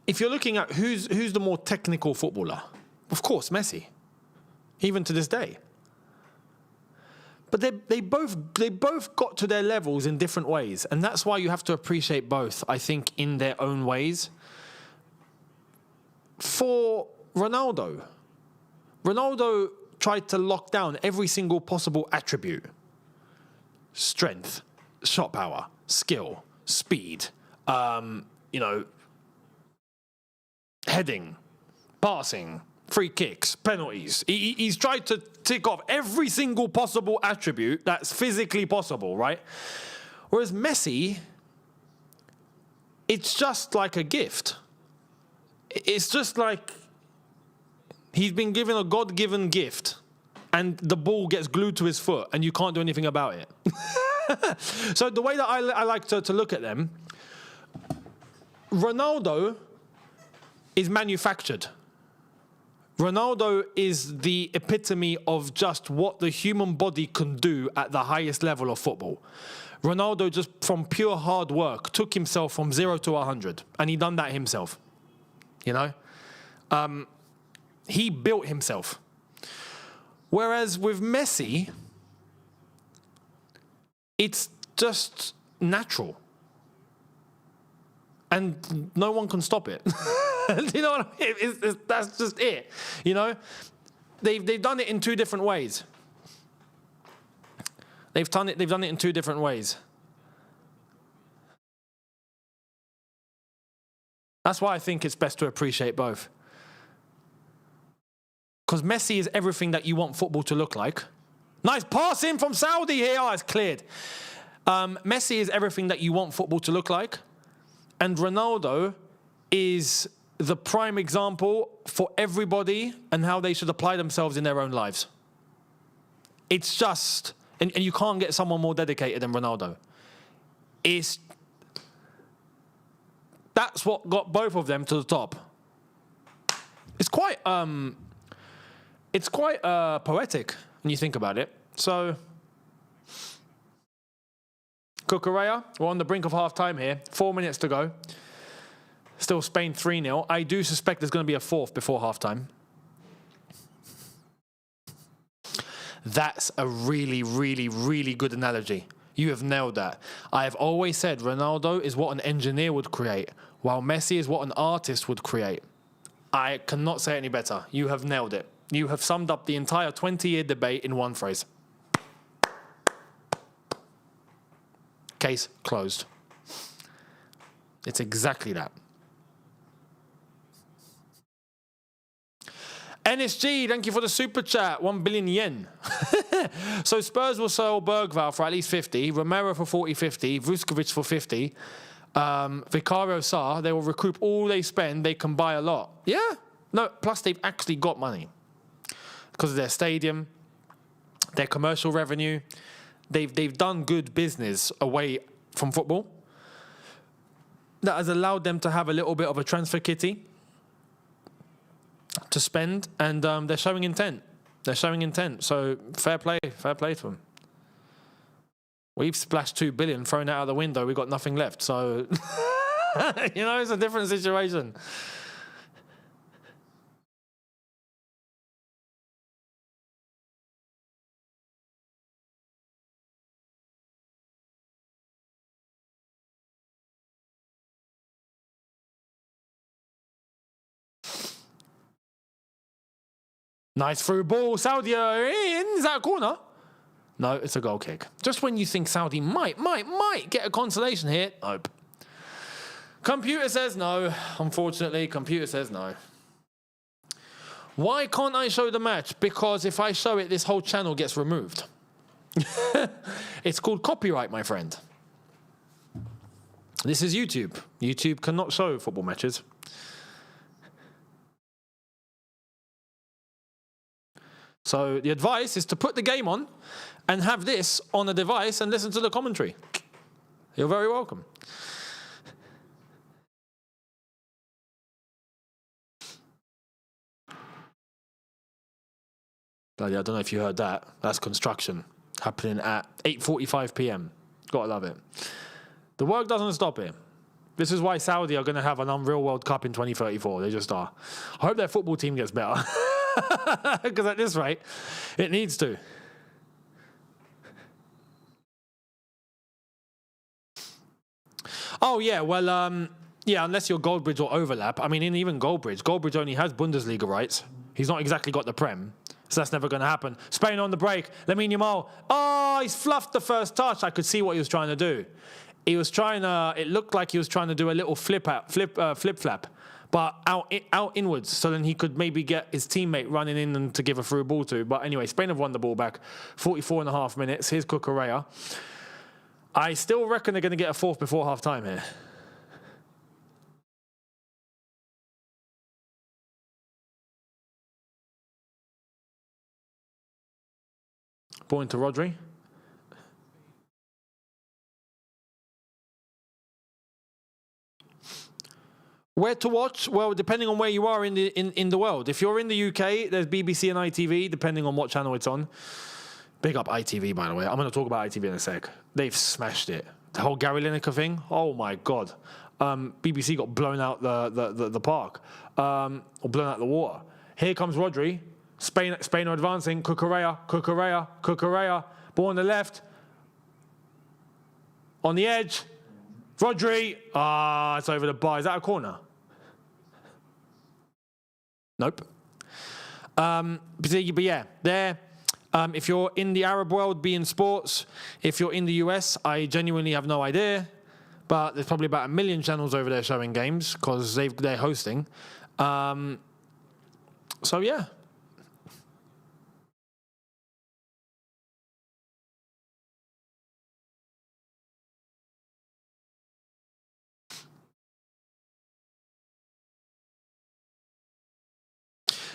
Speaker 1: If you're looking at who's the more technical footballer, of course, Messi. Even to this day. But they both got to their levels in different ways. And that's why you have to appreciate both, I think, in their own ways. For Ronaldo tried to lock down every single possible attribute. Strength, shot power, skill, speed, heading, passing, free kicks, penalties. He's tried to tick off every single possible attribute that's physically possible, right? Whereas Messi, it's just like a gift. It's just like he's been given a God-given gift and the ball gets glued to his foot and you can't do anything about it. So the way that I like to look at them, Ronaldo is manufactured. Ronaldo is the epitome of just what the human body can do at the highest level of football. Ronaldo just from pure hard work took himself from 0 to 100 and he done that himself. You know? He built himself. Whereas with Messi, it's just natural. and no one can stop it. You know what I mean? That's just it. You know, they've done it in two different ways. They've done it in two different ways. That's why I think it's best to appreciate both. Because Messi is everything that you want football to look like. Nice pass in from Saudi here. Oh, it's cleared. Messi is everything that you want football to look like. And Ronaldo is the prime example for everybody and how they should apply themselves in their own lives. It's just... And you can't get someone more dedicated than Ronaldo. That's what got both of them to the top. It's quite poetic when you think about it. So, Cucurella, we're on the brink of half-time here. 4 minutes to go. Still Spain 3-0. I do suspect there's going to be a fourth before half-time. That's a really, really, really good analogy. You have nailed that. I have always said Ronaldo is what an engineer would create, while Messi is what an artist would create. I cannot say it any better. You have nailed it. You have summed up the entire 20-year debate in one phrase. Case closed. It's exactly that. NSG, thank you for the super chat. 1 billion yen. So Spurs will sell Bergvall for at least 50, Romero for 40-50, Vuskovic for 50, Vicario Sarr, they will recoup all they spend, they can buy a lot. Yeah. No, plus they've actually got money. Because of their stadium, their commercial revenue. They've done good business away from football. That has allowed them to have a little bit of a transfer kitty to spend, and they're showing intent. They're showing intent. So fair play to them. We've splashed 2 billion, thrown it out of the window. We've got nothing left. So, you know, it's a different situation. Nice through ball. Saudi are in. Is that a corner? No, it's a goal kick. Just when you think Saudi might get a consolation here. Nope. Computer says no. Unfortunately, computer says no. Why can't I show the match? Because if I show it, this whole channel gets removed. It's called copyright, my friend. This is YouTube. YouTube cannot show football matches. So the advice is to put the game on and have this on a device and listen to the commentary. You're very welcome. Bloody, I don't know if you heard that. That's construction happening at 8:45 p.m. Gotta love it. The work doesn't stop here. This is why Saudi are going to have an Unreal World Cup in 2034. They just are. I hope their football team gets better. Because at this rate, it needs to. Oh, yeah, well, yeah, unless you're Goldbridge or Overlap. I mean, even Goldbridge only has Bundesliga rights. He's not exactly got the Prem. So that's never going to happen. Spain on the break. Lamine Yamal. Oh, he's fluffed the first touch. I could see what he was trying to do. He was trying to, it looked like he was trying to do a little flip-flap. But out inwards, so then he could maybe get his teammate running in and to give a through ball to. But anyway, Spain have won the ball back. 44.5 minutes. Here's Cucurella. I still reckon they're going to get a fourth before half-time here. Ball into Rodri. Where to watch? Well, depending on where you are in the world. If you're in the UK, there's BBC and ITV, depending on what channel it's on. Big up ITV, by the way. I'm going to talk about ITV in a sec. They've smashed it. The whole Gary Lineker thing, oh my God. BBC got blown out the park, or blown out the water. Here comes Rodri. Spain are advancing. Cucurella. Ball on the left. On the edge. Rodri. It's over the bar. Is that a corner? Nope. But yeah, there. If you're in the Arab world, be in sports. If you're in the US, I genuinely have no idea. But there's probably about 1 million channels over there showing games because they're hosting. So yeah.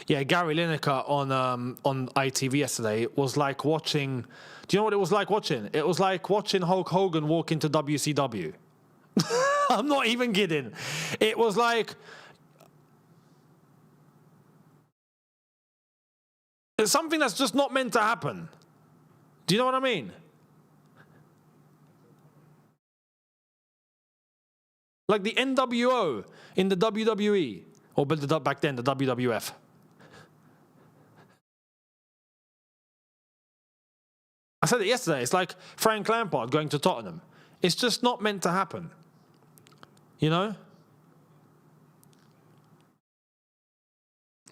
Speaker 1: Yeah, Gary Lineker on ITV yesterday was like watching. Do you know what it was like watching? It was like watching Hulk Hogan walk into WCW. I'm not even kidding. It was like it's something that's just not meant to happen. Do you know what I mean? Like the NWO in the WWE, or back then the WWF. I said it yesterday. It's like Frank Lampard going to Tottenham. It's just not meant to happen. You know?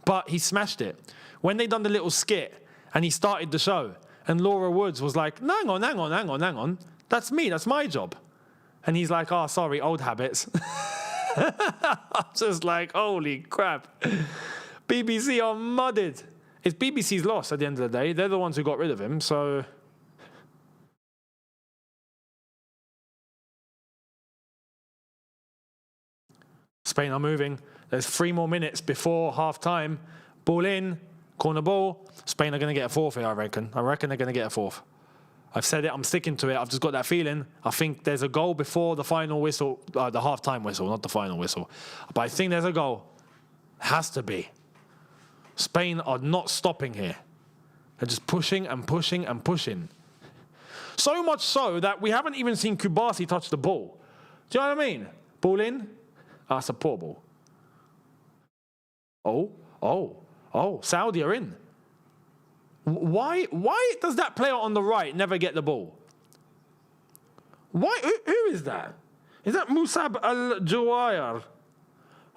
Speaker 1: But he smashed it. When they done the little skit and he started the show and Laura Woods was like, hang on. That's me. That's my job. And he's like, oh, sorry, old habits. I'm just like, holy crap. BBC are mudded. It's BBC's loss at the end of the day. They're the ones who got rid of him, so... Spain are moving. There's 3 more minutes before half-time. Ball in, corner ball. Spain are going to get a fourth here, I reckon. I reckon they're going to get a fourth. I've said it, I'm sticking to it. I've just got that feeling. I think there's a goal before the final whistle, the half-time whistle, not the final whistle. But I think there's a goal. Has to be. Spain are not stopping here. They're just pushing and pushing and pushing. So much so that we haven't even seen Kubasi touch the ball. Do you know what I mean? Ball in. It's a poor ball. Saudi are in. Why does that player on the right never get the ball? Why? Who is that? Is that Musab Al-Jawayar?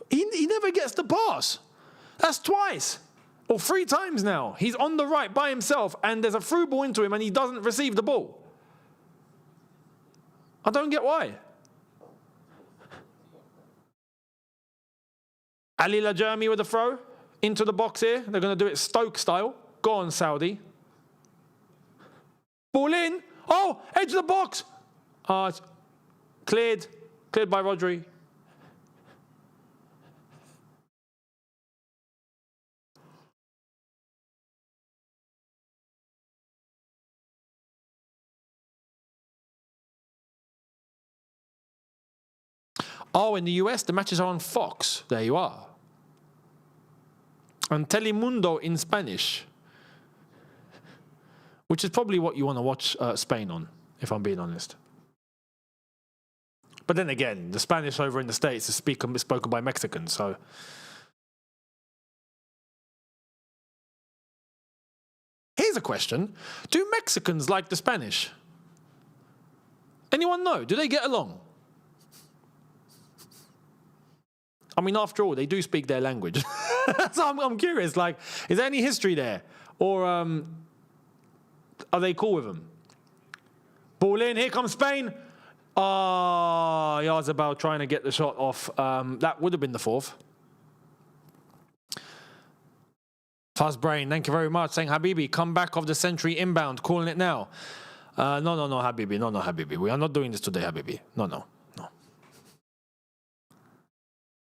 Speaker 1: He never gets the pass. That's twice. Or 3 times now. He's on the right by himself and there's a through ball into him and he doesn't receive the ball. I don't get why. Ali Lajami with a throw into the box here. They're going to do it Stoke style. Go on, Saudi. Ball in. Oh, edge of the box. It's cleared. Cleared by Rodri. Oh, in the US, the matches are on Fox. There you are. And Telemundo in Spanish. Which is probably what you want to watch Spain on, if I'm being honest. But then again, the Spanish over in the States is spoken by Mexicans, so... Here's a question. Do Mexicans like the Spanish? Anyone know? Do they get along? I mean, after all, they do speak their language. So I'm curious, like, is there any history there? Or are they cool with them? Ball in, here comes Spain. Yarzabal trying to get the shot off. That would have been the fourth. Fuzz Brain, thank you very much. Saying, Habibi, comeback of the century inbound. Calling it now. No, Habibi. No, Habibi. We are not doing this today, Habibi. No.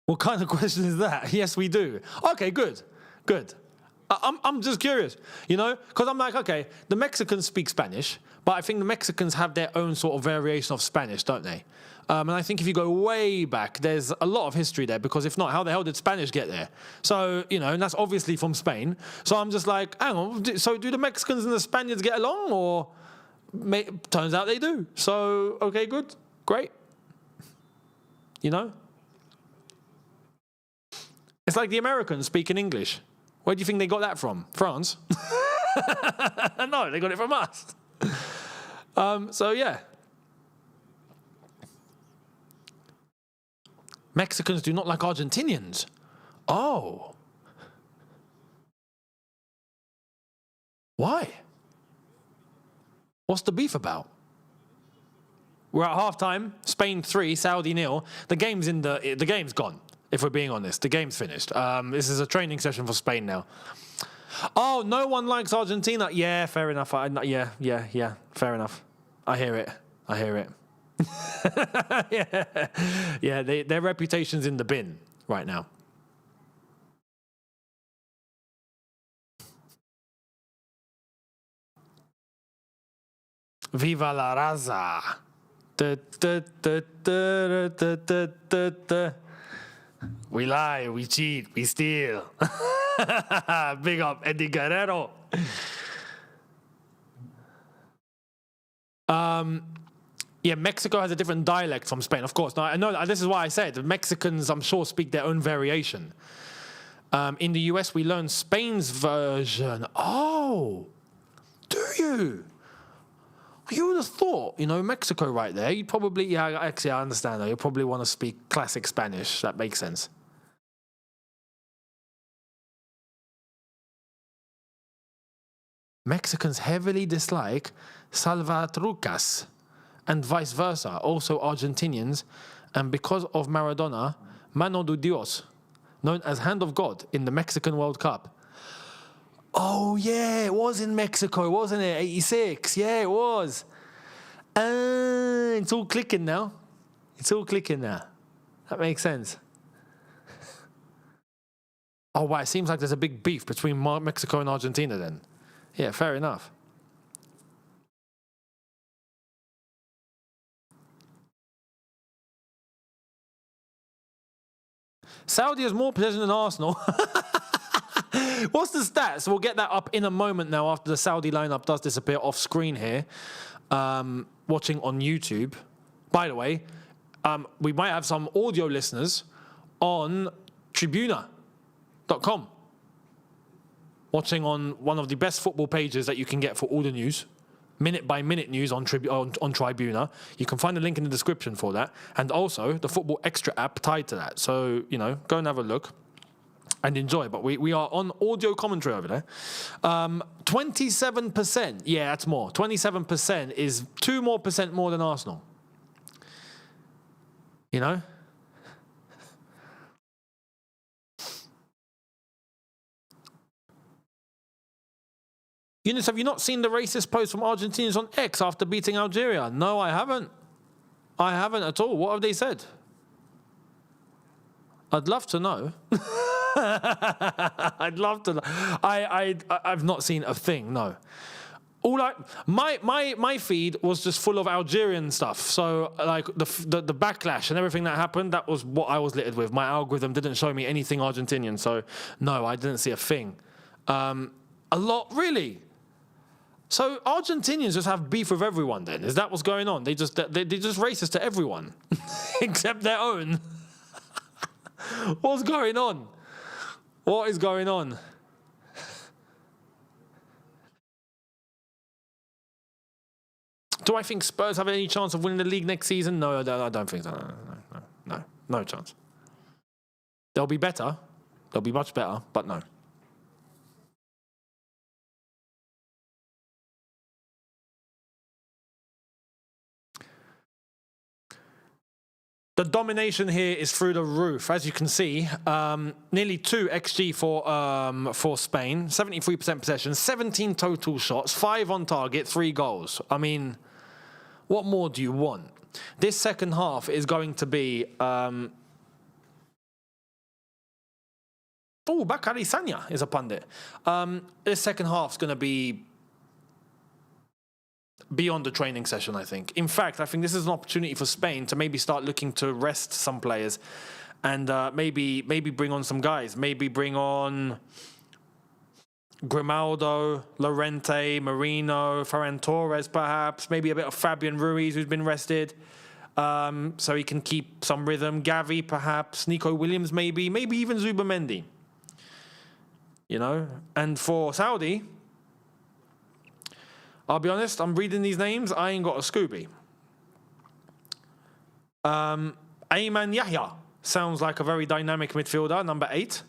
Speaker 1: What kind of question is that? Yes, we do. Okay, good. I'm just curious, you know, because I'm like, okay, the Mexicans speak Spanish, but I think the Mexicans have their own sort of variation of Spanish, don't they? And I think if you go way back, there's a lot of history there, because if not, how the hell did Spanish get there? So, you know, and that's obviously from Spain. So I'm just like, hang on, so do the Mexicans and the Spaniards get along? Or turns out they do. So, okay, good, great. You know? It's like the Americans speaking English. Where do you think they got that from? France? No, they got it from us. So, yeah. Mexicans do not like Argentinians. Oh. Why? What's the beef about? We're at halftime. Spain 3, Saudi 0. The game's gone. If we're being honest, the game's finished. This is a training session for Spain now. Oh, no one likes Argentina. Yeah, fair enough. Yeah. Fair enough. I hear it. Yeah. Their reputation's in the bin right now. Viva la raza. We lie, we cheat, we steal. Big up Eddie Guerrero. Yeah, Mexico has a different dialect from Spain, of course. Now, I know this is why I said the Mexicans, I'm sure, speak their own variation. In the US, we learn Spain's version. Oh, do you? You would have thought, Mexico right there. You'd probably, yeah, actually, I understand that. You probably want to speak classic Spanish. That makes sense. Mexicans heavily dislike salvatrucas and vice versa. Also Argentinians, and because of Maradona, Mano de Dios, known as Hand of God in the Mexican World Cup. Oh, yeah, it was in Mexico, wasn't it? 86. Yeah, it was. It's all clicking now. That makes sense. Oh, wow, it seems like there's a big beef between Mexico and Argentina then. Yeah, fair enough. Saudi has more possession than Arsenal. What's the stats? We'll get that up in a moment now after the Saudi lineup does disappear off screen here. Watching on YouTube. By the way, we might have some audio listeners on Tribuna.com. Watching on one of the best football pages that you can get for all the news. Minute-by-minute news on Tribuna. You can find the link in the description for that. And also the Football Extra app tied to that. So, go and have a look and enjoy. But we are on audio commentary over there. 27%. Yeah, that's more. 27% is 2% more than Arsenal. Younes, have you not seen the racist post from Argentinians on X after beating Algeria? No, I haven't. I haven't at all. What have they said? I'd love to know. I'd love to know. I've not seen a thing, no. My feed was just full of Algerian stuff. So like the backlash and everything that happened, that was what I was littered with. My algorithm didn't show me anything Argentinian. So no, I didn't see a thing. A lot, really. So Argentinians just have beef with everyone then? Is that what's going on? They're just racist to everyone, except their own. What's going on? What is going on? Do I think Spurs have any chance of winning the league next season? No, I don't think so. No chance. They'll be better. They'll be much better, but no. The domination here is through the roof. As you can see, nearly 2 XG for Spain, 73% possession, 17 total shots, 5 on target, 3 goals. I mean, what more do you want? This second half is going to be... Bakary Sanya is a pundit. This second half is going to be beyond the training session, I think. In fact, I think this is an opportunity for Spain to maybe start looking to rest some players and maybe bring on some guys. Maybe bring on Grimaldo, Llorente, Marino, Ferran Torres, perhaps. Maybe a bit of Fabian Ruiz, who's been rested, so he can keep some rhythm. Gavi, perhaps. Nico Williams, maybe even Zubamendi. And for Saudi... I'll be honest, I'm reading these names, I ain't got a Scooby. Ayman Yahya sounds like a very dynamic midfielder, number 8.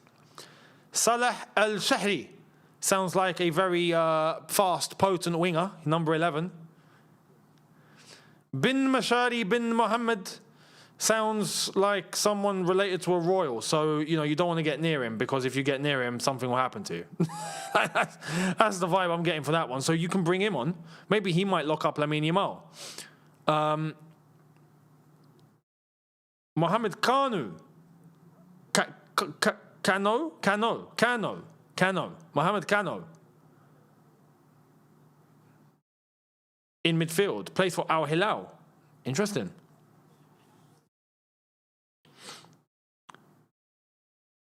Speaker 1: Salah Al-Shahri sounds like a very fast, potent winger, number 11. Bin Mashari bin Mohammed sounds like someone related to a royal. So, you don't want to get near him, because if you get near him, something will happen to you. That's the vibe I'm getting for that one. So you can bring him on. Maybe he might lock up Lamine Yamal. Mohamed Kanu. Kano. Mohamed Kano. In midfield. Plays for Al Hilal. Interesting.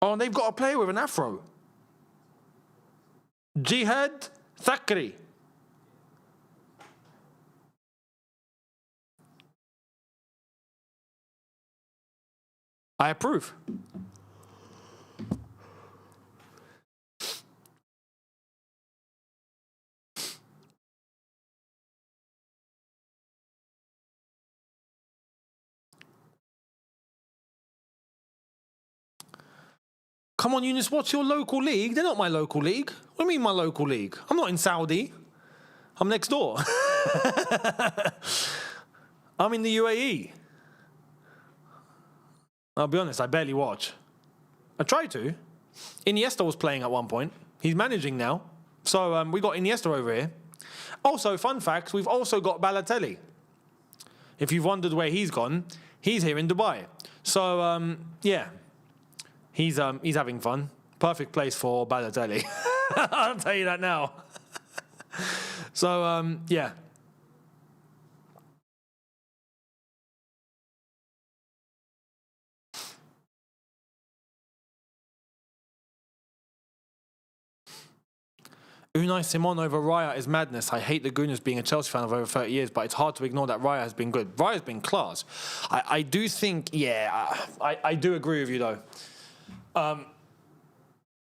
Speaker 1: Oh, and they've got a player with an afro. Jihad Thakri. I approve. Come on, Younes, what's your local league? They're not my local league. What do you mean my local league? I'm not in Saudi. I'm next door. I'm in the UAE. I'll be honest, I barely watch. I try to. Iniesta was playing at one point. He's managing now. So we got Iniesta over here. Also, fun fact, we've also got Balotelli. If you've wondered where he's gone, he's here in Dubai. So, yeah. He's having fun. Perfect place for Balotelli. I'll tell you that now. So, yeah. Unai Simon over Raya is madness. I hate the Gooners being a Chelsea fan of over 30 years, but it's hard to ignore that Raya has been good. Raya's been class. I do think, yeah, I do agree with you, though.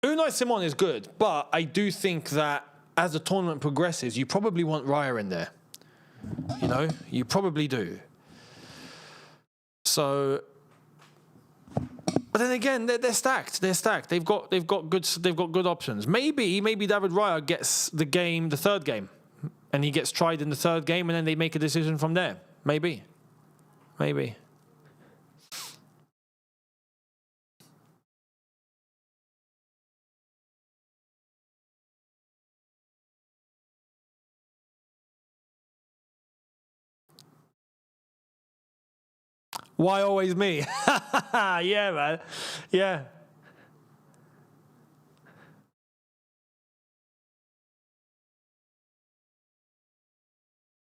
Speaker 1: Unai Simon is good, but I do think that as the tournament progresses, you probably want Raya in there. You probably do. So, but then again, they're stacked. They're stacked. They've got good options. Maybe David Raya gets the third game, and he gets tried in the third game, and then they make a decision from there. Maybe. Why always me? Yeah, man. Yeah.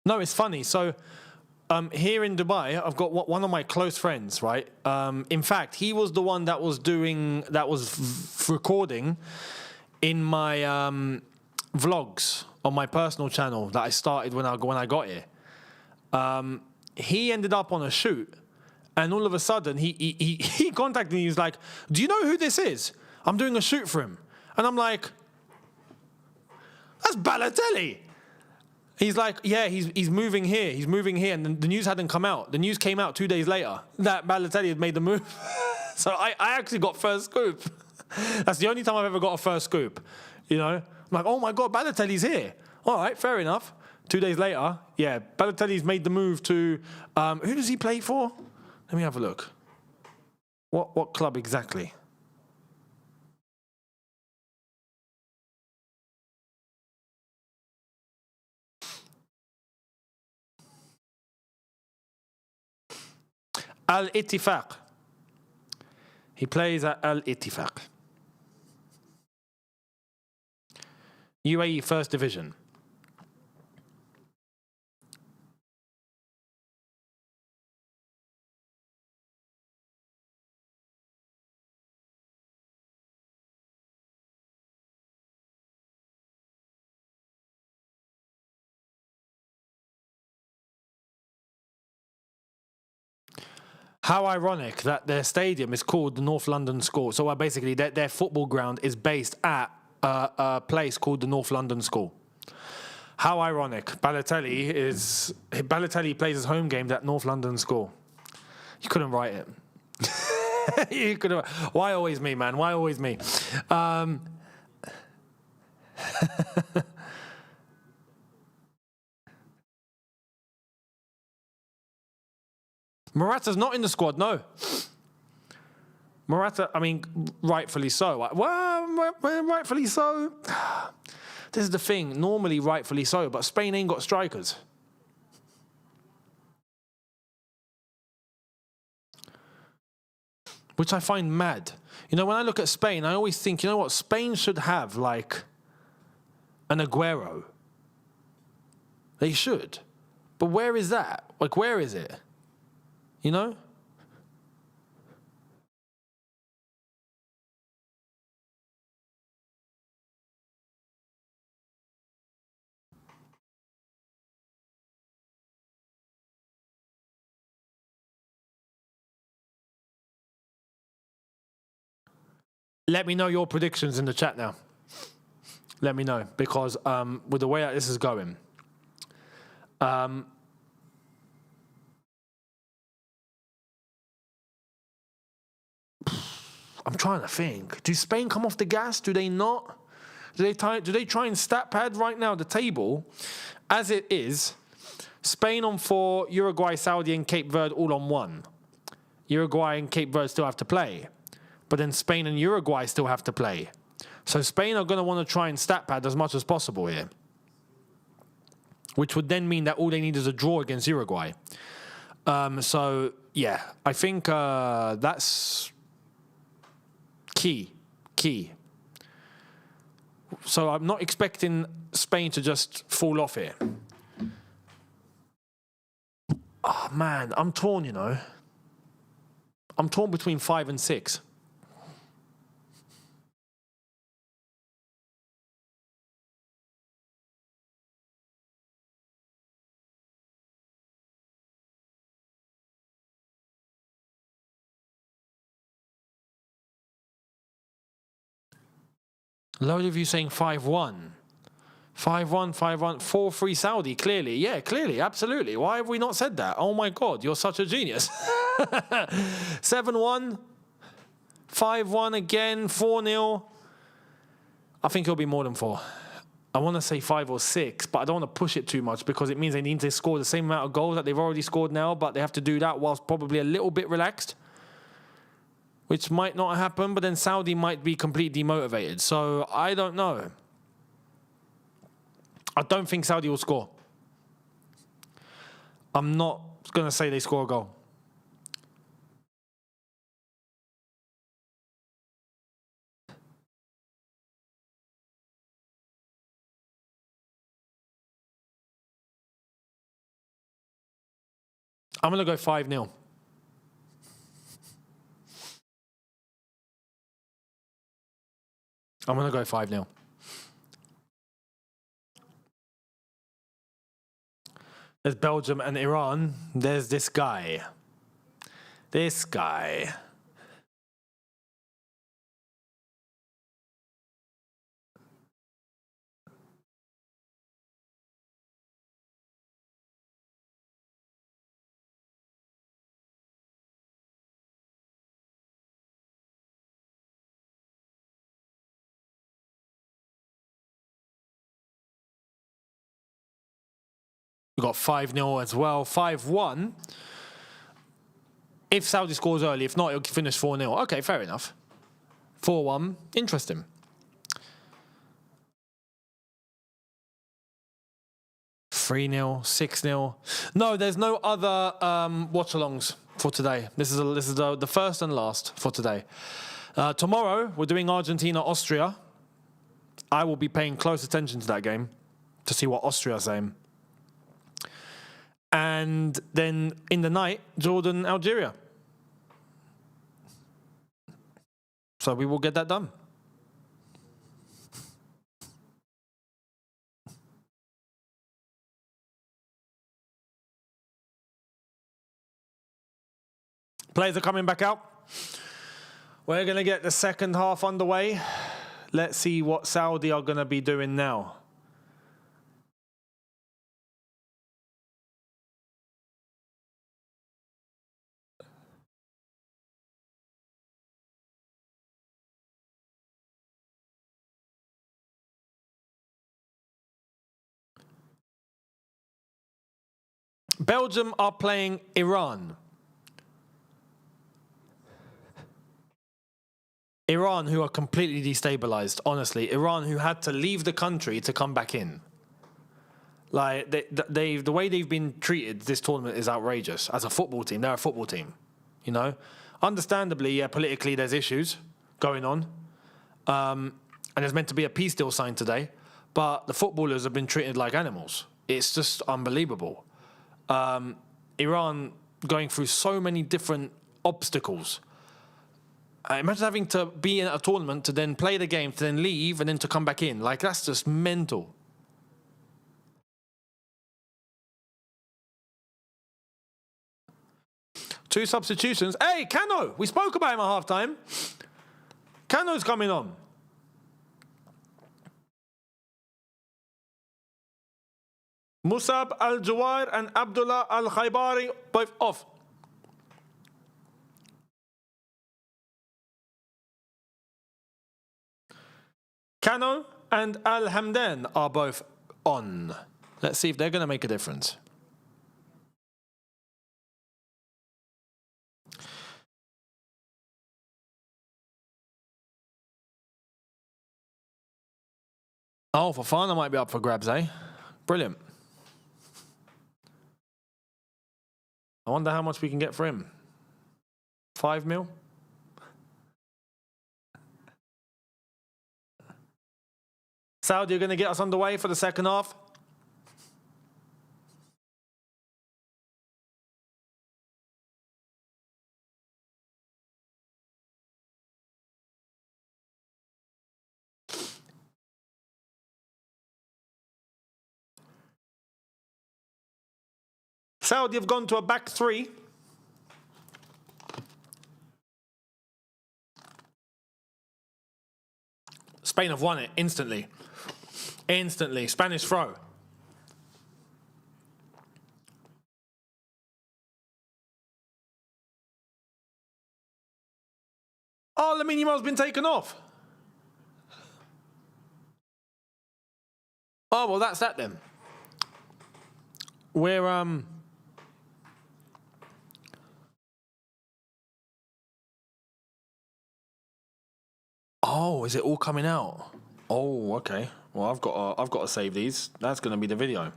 Speaker 1: No, it's funny. So here in Dubai, I've got one of my close friends, right? In fact, he was the one that was recording in my vlogs on my personal channel that I started when I got here. He ended up on a shoot. And all of a sudden, he contacted me. He was like, "Do you know who this is? I'm doing a shoot for him." And I'm like, "That's Balotelli." He's like, "Yeah, he's moving here. He's moving here." And the news hadn't come out. The news came out 2 days later that Balotelli had made the move. So I actually got first scoop. That's the only time I've ever got a first scoop. I'm like, "Oh my God, Balotelli's here." All right, fair enough. 2 days later, yeah, Balotelli's made the move to who does he play for? Let me have a look. What club exactly? Al-Ittifaq. He plays at Al-Ittifaq. UAE First Division. How ironic that their stadium is called the North London School. So basically their football ground is based at a place called the North London School. How ironic. Balotelli plays his home game at North London School. You couldn't write it. You could have. Why always me, man? Why always me? Morata's not in the squad, no. Morata, I mean, rightfully so. Well, rightfully so. This is the thing. Normally, rightfully so, but Spain ain't got strikers. Which I find mad. You know, when I look at Spain, I always think, you know what? Spain should have, like, an Aguero. They should. But where is that? Like, where is it? You know? Let me know your predictions in the chat now. Let me know, because with the way that this is going, I'm trying to think. Do Spain come off the gas? Do they not? Do they try and stat pad right now the table? As it is, Spain on 4, Uruguay, Saudi, and Cape Verde all on 1. Uruguay and Cape Verde still have to play. But then Spain and Uruguay still have to play. So Spain are going to want to try and stat pad as much as possible here. Which would then mean that all they need is a draw against Uruguay. So, yeah, I think that's key. So I'm not expecting Spain to just fall off here. Oh, man, I'm torn, you know. I'm torn between 5 and 6. A load of you saying 5-1. 5-1, 5-1, 4-3 Saudi, clearly. Yeah, clearly, absolutely. Why have we not said that? Oh my God, you're such a genius. 7-1, 5-1 again, 4-0. I think it'll be more than 4. I want to say 5 or 6, but I don't want to push it too much because it means they need to score the same amount of goals that they've already scored now, but they have to do that whilst probably a little bit relaxed, which might not happen, but then Saudi might be completely demotivated. So I don't know. I don't think Saudi will score. I'm not going to say they score a goal. I'm going to go 5-0. I'm going to go 5-0. There's Belgium and Iran. There's this guy. This guy. We've got 5-0 as well. 5-1. If Saudi scores early, if not, it'll finish 4-0. Okay, fair enough. 4-1. Interesting. 3-0, 6-0. No, there's no other watch-alongs for today. This is the first and last for today. Tomorrow, we're doing Argentina-Austria. I will be paying close attention to that game to see what Austria are saying. And then in the night, Jordan-Algeria. So we will get that done. Players are coming back out. We're going to get the second half underway. Let's see what Saudi are going to be doing now. Belgium are playing Iran. Iran, who are completely destabilized, honestly. Iran, who had to leave the country to come back in. Like, the way they've been treated this tournament is outrageous. As a football team, they're a football team, you know? Understandably, yeah, politically there's issues going on. And there's meant to be a peace deal signed today. But the footballers have been treated like animals. It's just unbelievable. Iran going through so many different obstacles. Imagine having to be in a tournament to then play the game, to then leave, and then to come back in. Like, that's just mental. Two substitutions. Hey, Cano! We spoke about him at halftime. Cano's coming on. Musab Al-Jawar and Abdullah Al-Khaybari both off. Cano and Al-Hamdan are both on. Let's see if they're going to make a difference. Oh, for fun, I might be up for grabs, eh? Brilliant. I wonder how much we can get for him. 5 mil? Saudi, you're going to get us underway for the second half. Saudi have gone to a back three. Spain have won it instantly. Instantly. Spanish throw. Oh, Lamine Yamal's been taken off. Oh, well, that's that then. We're, Oh, is it all coming out? Oh, okay. Well, I've got to save these. That's going to be the video.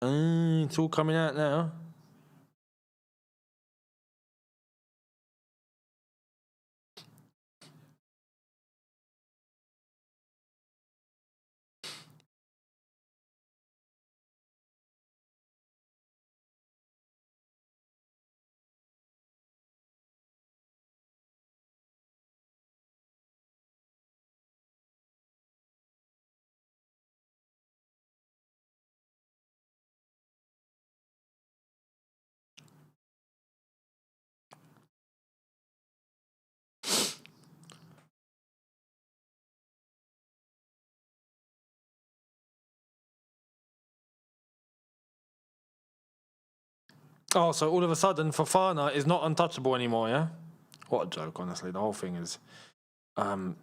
Speaker 1: It's all coming out now. Oh, so all of a sudden, Fofana is not untouchable anymore, yeah? What a joke, honestly. The whole thing is... I'll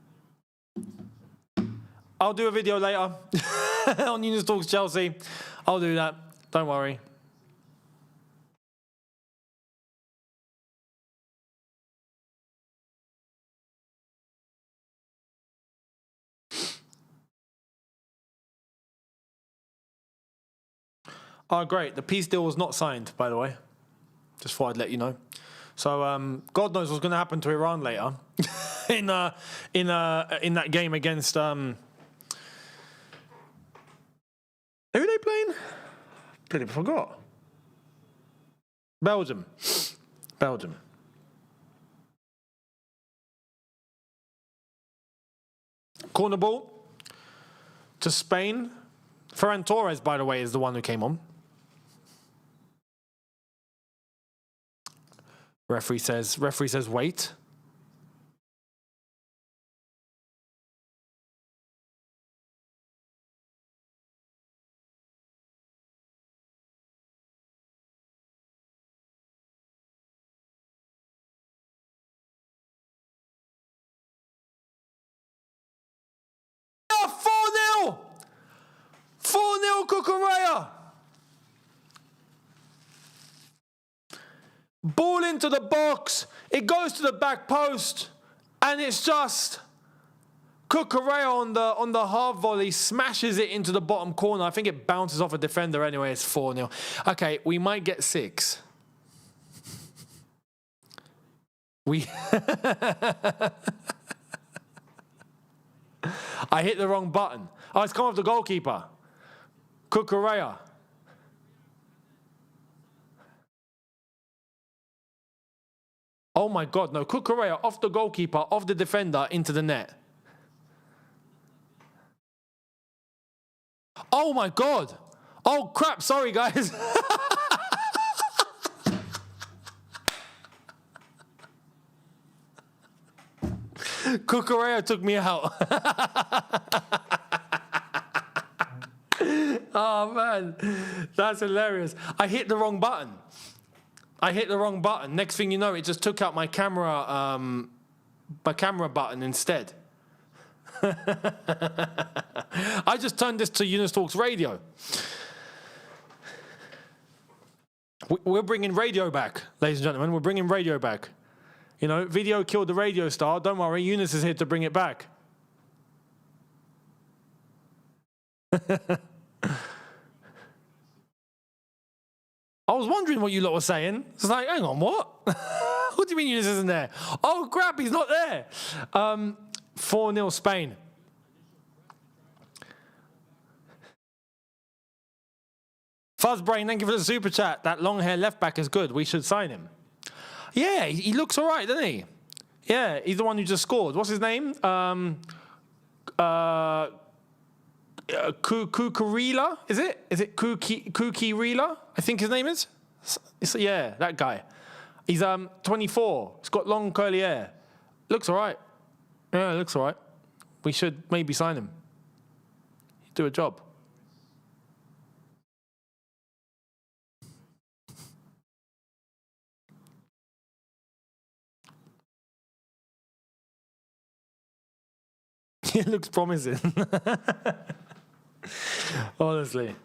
Speaker 1: do a video later on Younes Talks Chelsea. I'll do that. Don't worry. Oh, great. The peace deal was not signed, by the way. Just thought I'd let you know. So, God knows what's going to happen to Iran later in that game against... Who are they playing? Bloody forgot. Belgium. Belgium. Corner ball to Spain. Ferran Torres, by the way, is the one who came on. Referee says wait. Oh, 4-0! go, Cucurella! Ball into the box. It goes to the back post. And it's just Cucurella on the half volley smashes it into the bottom corner. I think it bounces off a defender anyway. It's 4-0. Okay, we might get 6. I hit the wrong button. Oh, it's come off the goalkeeper. Cucurella. Oh my God, no. Cucurella off the goalkeeper, off the defender, into the net. Oh my God. Oh crap, sorry guys. Cucurella took me out. Oh man, that's hilarious. I hit the wrong button. Next thing you know, it just took out my camera button instead. I just turned this to Younes Talks Radio. We're bringing radio back, ladies and gentlemen. We're bringing radio back. You know, video killed the radio star. Don't worry, Younes is here to bring it back. I was wondering what you lot were saying. It's like, hang on, what? What do you mean Younes isn't there? Oh, crap, he's not there. 4-0 Spain. Fuzzbrain, thank you for the super chat. That long hair left back is good. We should sign him. Yeah, he looks all right, doesn't he? Yeah, he's the one who just scored. What's his name? Kukurila, is it? Is it Kukirila? I think his name is. Yeah, that guy. He's 24. He's got long curly hair. Looks all right. Yeah, looks all right. We should maybe sign him. Do a job. It looks promising. Honestly.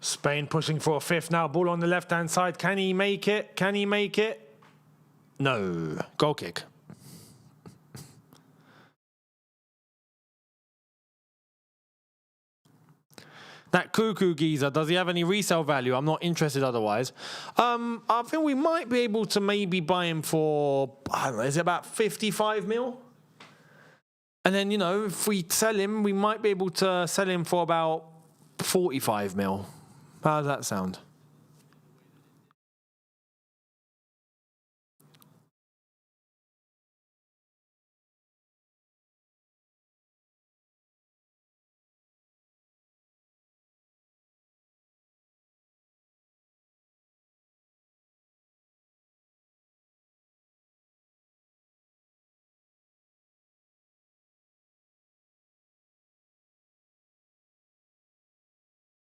Speaker 1: Spain pushing for a 5th now. Ball on the left-hand side. Can he make it? Can he make it? No. Goal kick. That Cuckoo geezer, does he have any resale value? I'm not interested otherwise. I think we might be able to maybe buy him for, I don't know, is it about 55 mil? And then, you know, if we sell him, we might be able to sell him for about 45 mil. How does that sound?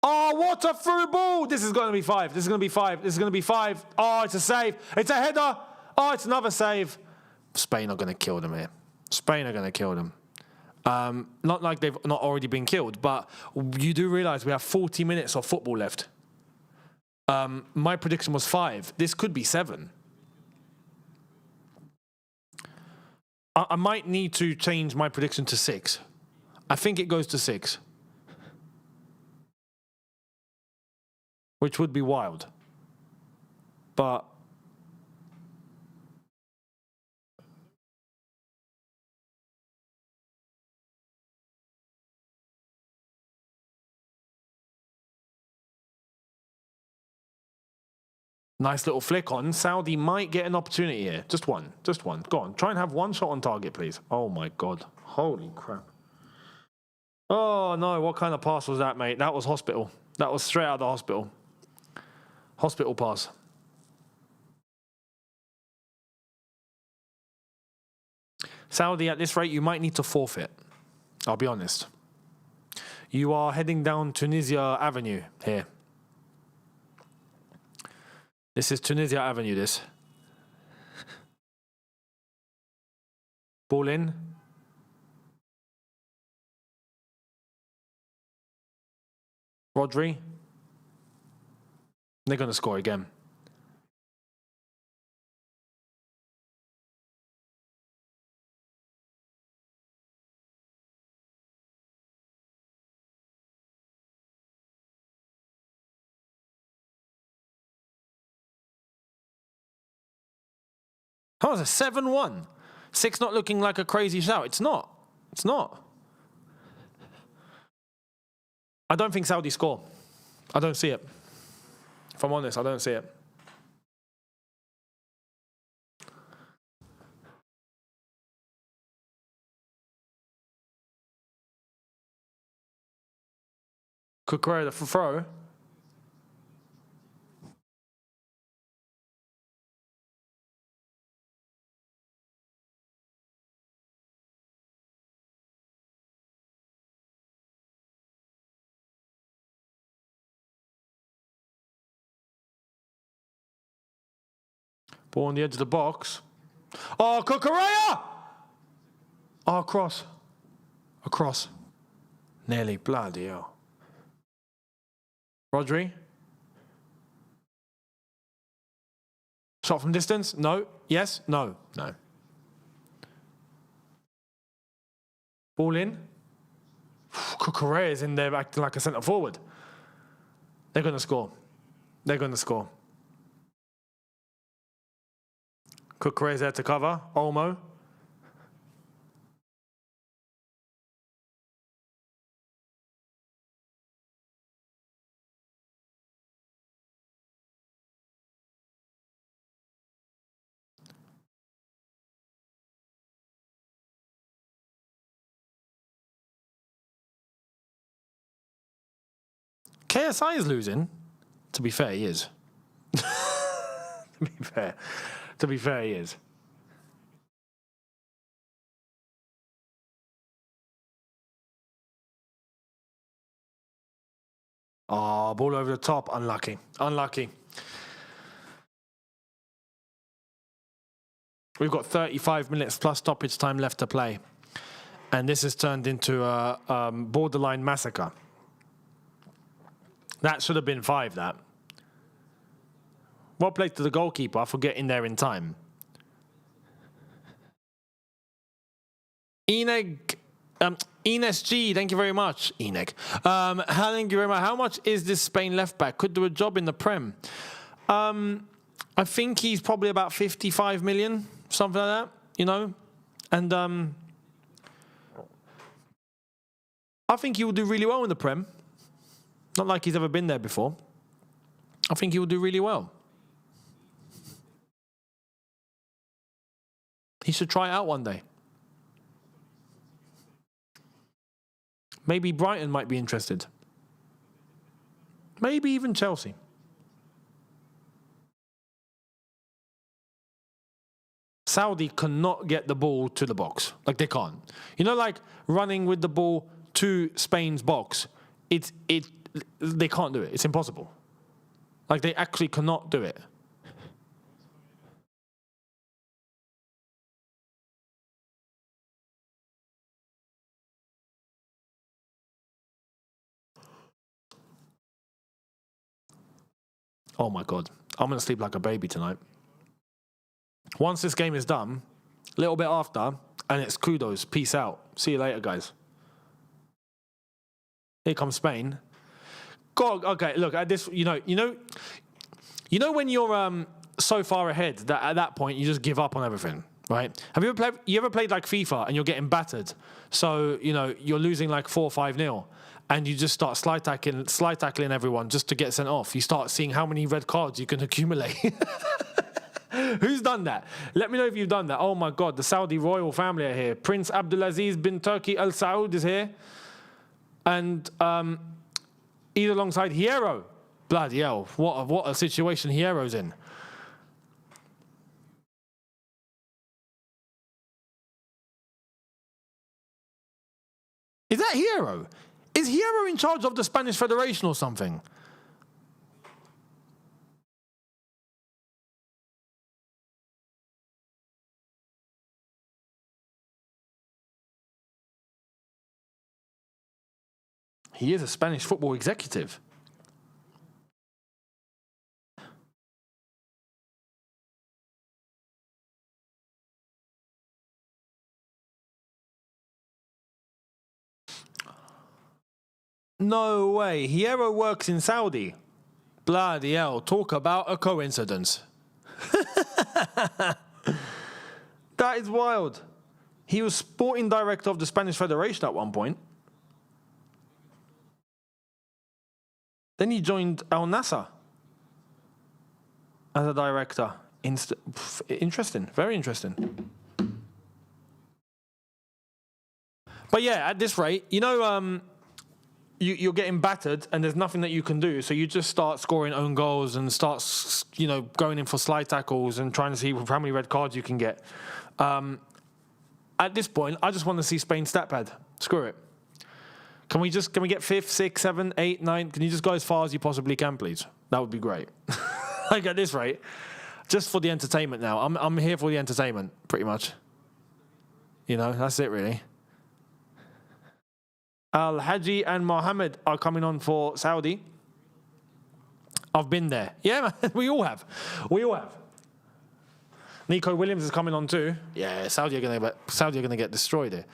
Speaker 1: Oh, what a through ball. This is going to be 5. This is going to be 5. This is going to be 5. Oh, it's a save. It's a header. Oh, it's another save. Spain are going to kill them here. Spain are going to kill them. Not like they've not already been killed, but you do realise we have 40 minutes of football left. My prediction was 5. This could be 7. I might need to change my prediction to 6. I think it goes to 6. Which would be wild. But nice little flick on. Saudi might get an opportunity here. Just one. Just one. Go on. Try and have one shot on target, please. Oh, my God. Holy crap. Oh, no. What kind of pass was that, mate? That was hospital. That was straight out of the hospital. Hospital pass. Saudi, at this rate, you might need to forfeit. I'll be honest. You are heading down Tunisia Avenue here. This is Tunisia Avenue, this. Ball in. Rodri. They're going to score again. That was a 7-1. 6 not looking like a crazy shout. It's not. It's not. I don't think Saudi score. I don't see it. If I'm honest, I don't see it. Kukurea the throw. Ball on the edge of the box. Oh, Kukurea! Oh, cross. Across. Nearly. Bloody hell. Rodri. Shot from distance? No. Yes? No. No. Ball in. Kukurea is in there acting like a centre forward. They're going to score. They're going to score. Kukurea's there to cover. Olmo. KSI is losing. To be fair, he is. To be fair, he is. Oh, ball over the top. Unlucky. Unlucky. We've got 35 minutes plus stoppage time left to play. And this has turned into a borderline massacre. That should have been 5, that. Well played to the goalkeeper for getting there in time. Ines G, thank you very much. Thank you very much. How much is this Spain left back? Could do a job in the Prem. I think he's probably about 55 million, something like that, you know. And I think he will do really well in the Prem. Not like he's ever been there before. I think he will do really well. He should try it out one day. Maybe Brighton might be interested. Maybe even Chelsea. Saudi cannot get the ball to the box. Like, they can't. You know, like running with the ball to Spain's box. They can't do it. It's impossible. Like, they actually cannot do it. Oh my God. I'm going to sleep like a baby tonight. Once this game is done, a little bit after, and it's kudos. Peace out. See you later, guys. Here comes Spain. God, okay, look, at this, you know when you're so far ahead that at that point you just give up on everything, right? Have you ever played like FIFA and you're getting battered? So, you know, you're losing like 4 or 5-0. And you just start slide tackling everyone just to get sent off. You start seeing how many red cards you can accumulate. Who's done that? Let me know if you've done that. Oh my God, the Saudi royal family are here. Prince Abdulaziz bin Turki Al Saud is here. And either alongside Hierro. Bloody hell, what a situation Hierro's in. Is that Hierro? Is Hierro in charge of the Spanish Federation or something? He is a Spanish football executive. No way. Hierro works in Saudi. Bloody hell. Talk about a coincidence. That is wild. He was sporting director of the Spanish Federation at one point. Then he joined Al Nassr as a director. Interesting. Very interesting. But yeah, at this rate, you know, you're getting battered and there's nothing that you can do. So you just start scoring own goals and start, you know, going in for slide tackles and trying to see how many red cards you can get. At this point, I just want to see Spain's stat pad. Screw it. Can we get 5th, 6th, 7th, 8th, 9th? Can you just go as far as you possibly can, please? That would be great. Like at this rate, just for the entertainment now. I'm here for the entertainment, pretty much. You know, that's it really. Al Haji and Mohammed are coming on for Saudi. I've been there. Yeah, man, we all have. Nico Williams is coming on too. Yeah, Saudi are gonna get destroyed here.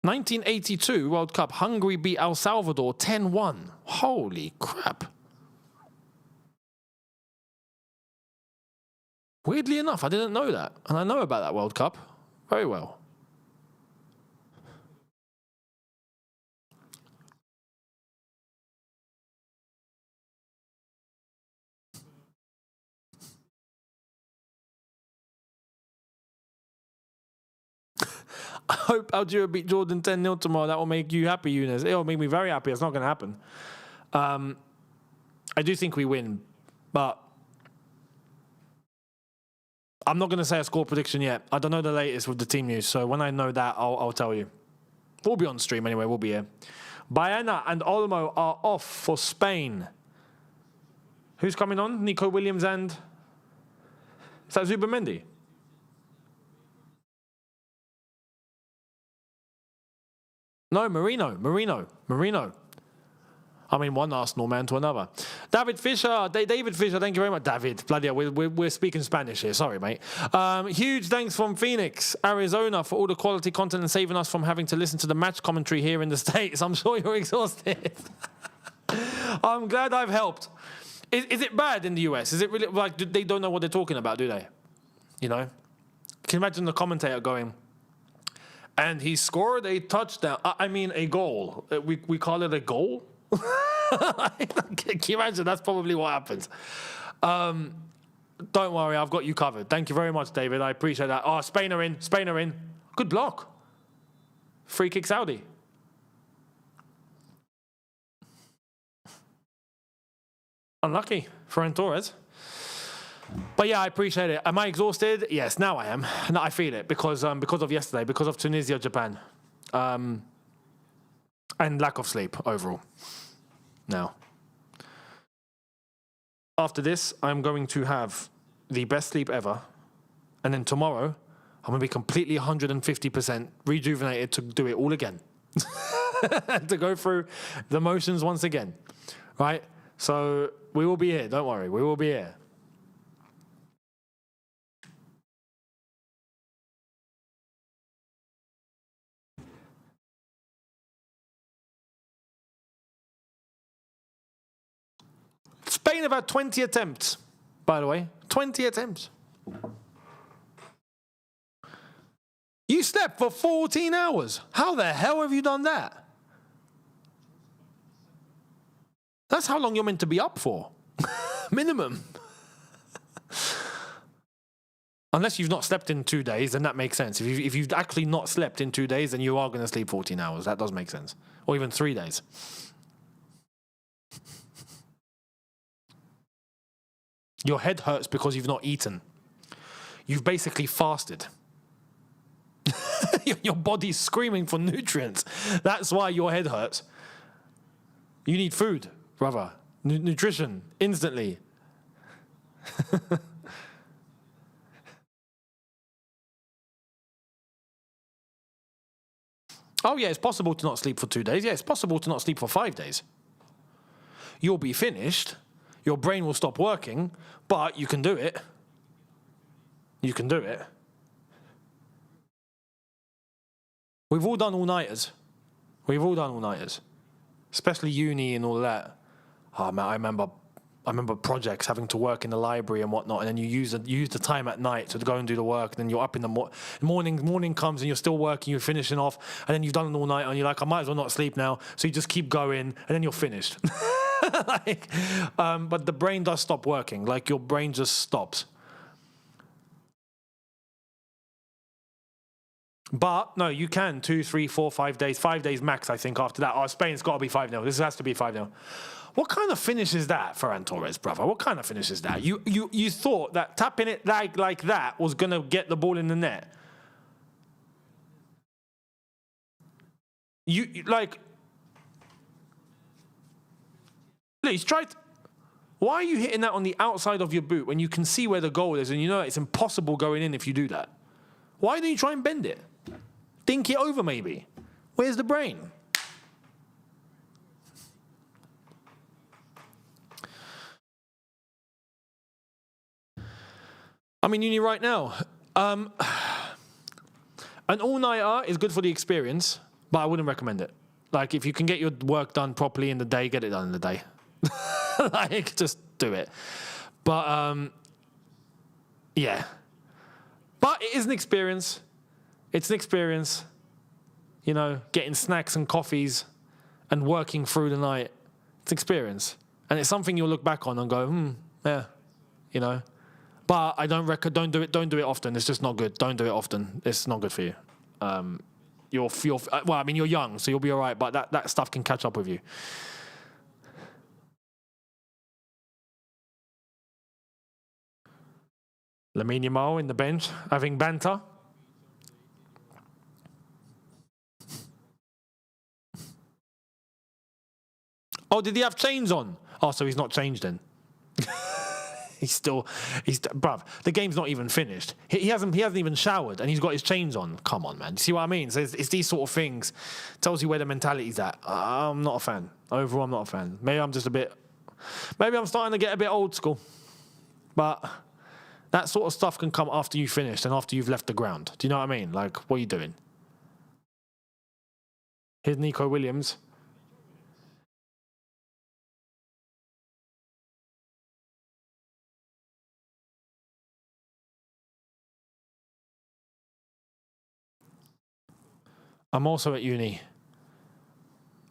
Speaker 1: 1982 World Cup, Hungary beat El Salvador 10-1. Holy crap. Weirdly enough, I didn't know that. And I know about that World Cup very well. I hope Algeria beat Jordan 10-0 tomorrow. That will make you happy, Younes. It will make me very happy. It's not going to happen. I do think we win, but I'm not going to say a score prediction yet. I don't know the latest with the team news, so when I know that, I'll tell you. We'll be on stream anyway. We'll be here. Baena and Olmo are off for Spain. Who's coming on? Nico Williams and... Is that Zubamendi? No, Marino. I mean, one Arsenal man to another. David Fisher, thank you very much. David, bloody hell, we're speaking Spanish here. Sorry, mate. Huge thanks from Phoenix, Arizona, for all the quality content and saving us from having to listen to the match commentary here in the States. I'm sure you're exhausted. I'm glad I've helped. Is it bad in the US? Is it really, like, they don't know what they're talking about, do they? You know? Can you imagine the commentator going... And he scored a touchdown. I mean, a goal. We call it a goal? Can you imagine? That's probably what happens. Don't worry, I've got you covered. Thank you very much, David. I appreciate that. Oh, Spain are in. Good block. Free kick Saudi. Unlucky. Ferran Torres. But yeah, I appreciate it. Am I exhausted? Yes, now I am. No, I feel it because of yesterday, because of Tunisia, Japan, and lack of sleep overall. Now, after this, I'm going to have the best sleep ever, and then tomorrow, I'm going to be completely 150% rejuvenated to do it all again, to go through the motions once again, right? So we will be here. Don't worry, we will be here. Spain have had 20 attempts, by the way. 20 attempts. You slept for 14 hours. How the hell have you done that? That's how long you're meant to be up for. Minimum. Unless you've not slept in 2 days, then that makes sense. If you've actually not slept in 2 days, then you are going to sleep 14 hours. That does make sense. Or even 3 days. Your head hurts because you've not eaten. You've basically fasted. Your body's screaming for nutrients. That's why your head hurts. You need food, brother. Nutrition, instantly. Oh, yeah, it's possible to not sleep for 2 days. Yeah, it's possible to not sleep for 5 days. You'll be finished. Your brain will stop working, but you can do it. You can do it. We've all done all-nighters. We've all done all-nighters. Especially uni and all that. Oh, man, I remember projects, having to work in the library and whatnot, and then you use the time at night to go and do the work, and then you're up in the morning comes and you're still working, you're finishing off, and then you've done it all night, and you're like, I might as well not sleep now, so you just keep going, and then you're finished. But the brain does stop working, like your brain just stops. But, no, you can, 2, 3, 4, 5 days, 5 days max, I think, after that. Oh, Spain's got to be 5-0. This has to be 5-0. What kind of finish is that, Ferran Torres, brother? What kind of finish is that? You thought that tapping it like that was going to get the ball in the net. Please, why are you hitting that on the outside of your boot when you can see where the goal is and you know it's impossible going in if you do that? Why don't you try and bend it? Think it over, maybe. Where's the brain? I'm in uni right now. An all-nighter is good for the experience, but I wouldn't recommend it. Like, if you can get your work done properly in the day, get it done in the day. Like, just do it. But, yeah. But it is an experience. It's an experience, you know, getting snacks and coffees and working through the night. It's an experience. And it's something you'll look back on and go, yeah, you know. But I don't do it often. It's just not good. Don't do it often. It's not good for you. You're young, so you'll be all right, but that stuff can catch up with you. Lamine Yamal in the bench, having banter. Oh, did he have chains on? Oh, so he's not changed then. Bruv, the game's not even finished. He hasn't even showered and he's got his chains on. Come on, man. See what I mean? So it's these sort of things. Tells you where the mentality's at. I'm not a fan. Overall, I'm not a fan. Maybe I'm starting to get a bit old school. But that sort of stuff can come after you've finished and after you've left the ground. Do you know what I mean? Like, what are you doing? Here's Nico Williams. I'm also at uni.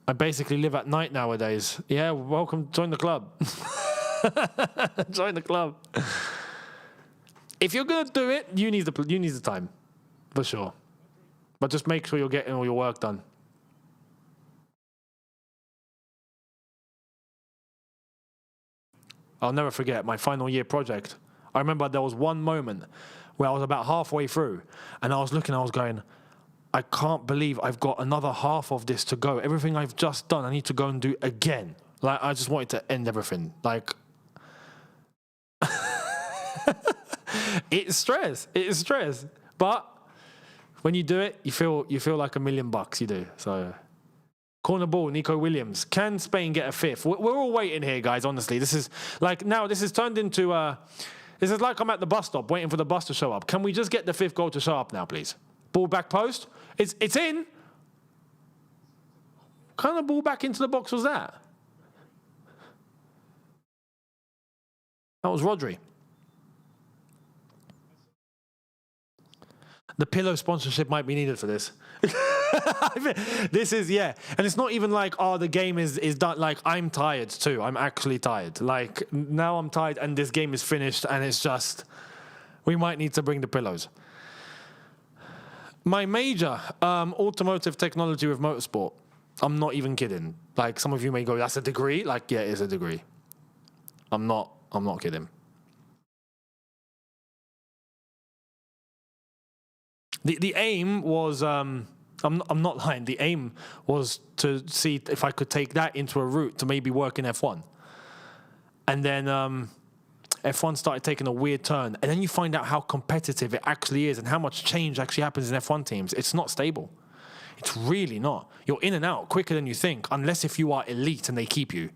Speaker 1: I basically live at night nowadays. Yeah, welcome. Join the club. Join the club. If you're going to do it, you need the time. For sure. But just make sure you're getting all your work done. I'll never forget my final year project. I remember there was one moment where I was about halfway through and I was going, I can't believe I've got another half of this to go. Everything I've just done, I need to go and do again. Like, I just wanted to end everything. Like, it's stress. It is stress. But when you do it, you feel like $1 million. You do. So, corner ball, Nico Williams. Can Spain get a fifth? We're all waiting here, guys. Honestly, this is turned into. This is like I'm at the bus stop waiting for the bus to show up. Can we just get the fifth goal to show up now, please? Ball back post. It's in. What kind of ball back into the box was that? That was Rodri. The pillow sponsorship might be needed for this. This is, yeah. And it's not even like, oh, the game is done. Like, I'm tired too. I'm actually tired. Like, now I'm tired and this game is finished and it's just, we might need to bring the pillows. My major, automotive technology with motorsport. I'm not even kidding. Like, some of you may go, that's a degree? Like, yeah, it is a degree. I'm not kidding. The aim was, I'm not lying, the aim was to see if I could take that into a route to maybe work in F1. And then F1 started taking a weird turn. And then you find out how competitive it actually is and how much change actually happens in F1 teams. It's not stable. It's really not. You're in and out quicker than you think, unless if you are elite and they keep you.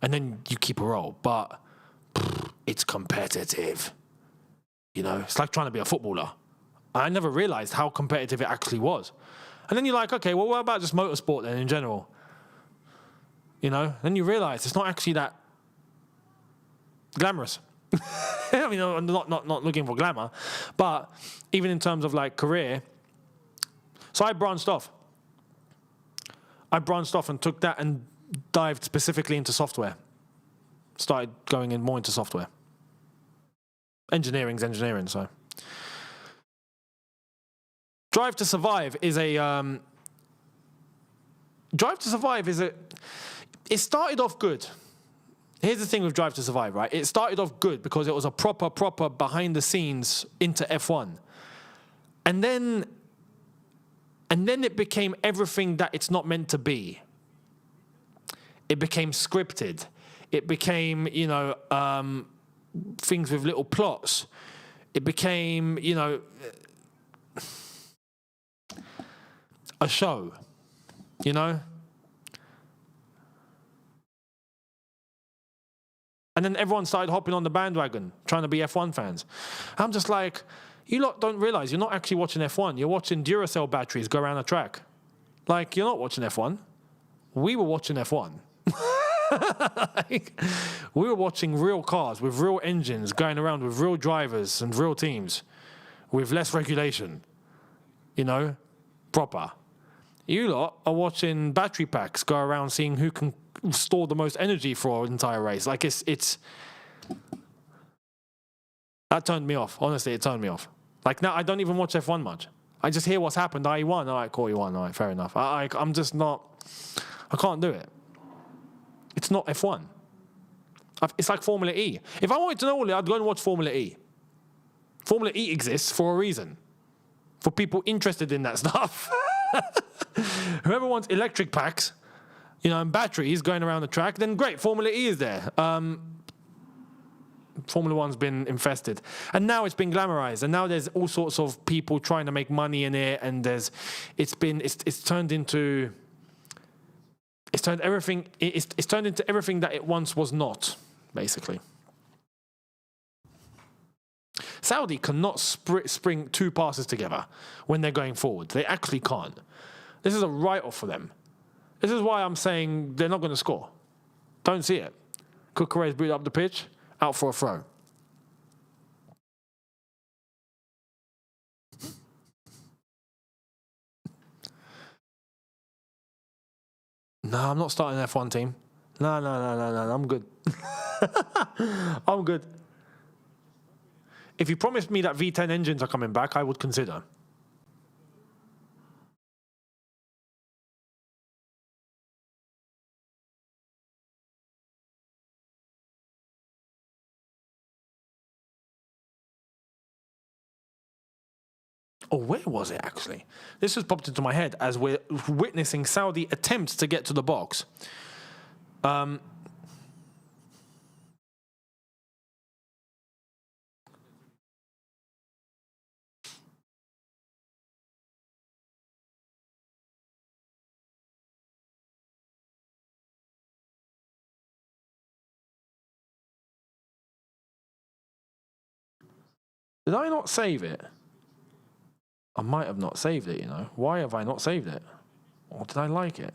Speaker 1: And then you keep a role. But it's competitive. You know, it's like trying to be a footballer. I never realized how competitive it actually was. And then you're like, okay, well, what about just motorsport then in general? You know, then you realize it's not actually that glamorous. I mean, I'm not looking for glamour, but even in terms of like career. So I branched off and took that and dived specifically into software. Started going in more into software. Engineering's engineering, so. Drive to Survive is a... It started off good. Here's the thing with Drive to Survive, right? It started off good because it was a proper behind the scenes into F1. And then it became everything that it's not meant to be. It became scripted. It became, you know, things with little plots. It became, you know, a show, you know? And then everyone started hopping on the bandwagon, trying to be F1 fans. I'm just like, you lot don't realize you're not actually watching F1. You're watching Duracell batteries go around a track. Like, you're not watching F1. We were watching F1. Like, we were watching real cars with real engines going around with real drivers and real teams with less regulation, you know, proper. You lot are watching battery packs go around seeing who can store the most energy for an entire race. Like, it's that turned me off. Honestly, it turned me off. Like, now I don't even watch F1 much. I just hear what's happened. He won. All right, cool, he won. All right, fair enough. I'm just not, I can't do it. It's not F1. It's like Formula E. If I wanted to know all that, I'd go and watch Formula E. Formula E exists for a reason. For people interested in that stuff. Whoever wants electric packs, you know, and batteries going around the track, then great, Formula E is there. Formula One's been infested. And now it's been glamorized. And now there's all sorts of people trying to make money in it. And it's turned into everything that it once was not, basically. Saudi cannot spring two passes together when they're going forward. They actually can't. This is a write-off for them. This is why I'm saying they're not going to score. Don't see it. Kukure's booted up the pitch, out for a throw. No, I'm not starting an F1 team. No, I'm good. I'm good. If you promised me that V10 engines are coming back, I would consider. Oh, where was it actually? This has popped into my head as we're witnessing Saudi attempts to get to the box. Did I not save it? I might have not saved it, you know. Why have I not saved it? Or did I like it?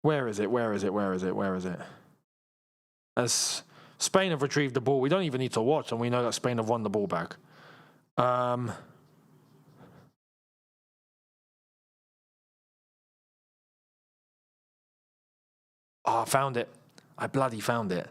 Speaker 1: Where is it? Where is it? Where is it? Where is it? As Spain have retrieved the ball, we don't even need to watch, and we know that Spain have won the ball back. Oh, I found it. I bloody found it.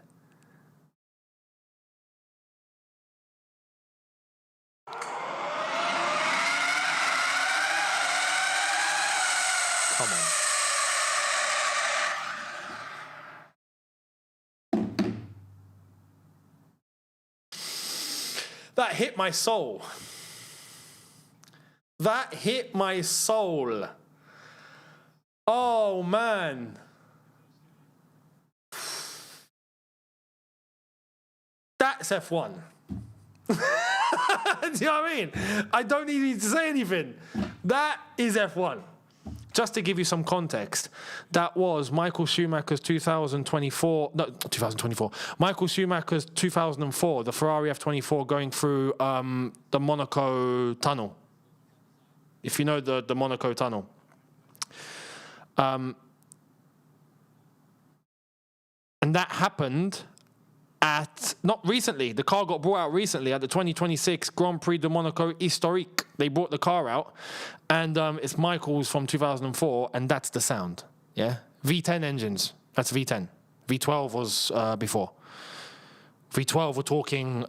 Speaker 1: That hit my soul. That hit my soul. Oh, man. That's F1. Do you know what I mean? I don't need to say anything. That is F1. Just to give you some context, that was Michael Schumacher's 2024. Michael Schumacher's 2004, the Ferrari F24 going through the Monaco tunnel. If you know the Monaco tunnel. And that happened at, not recently, the car got brought out recently at the 2026 Grand Prix de Monaco Historique. They brought the car out, and it's Michael's from 2004, and that's the sound, yeah? V10 engines, that's V10. V12 was before. V12 were talking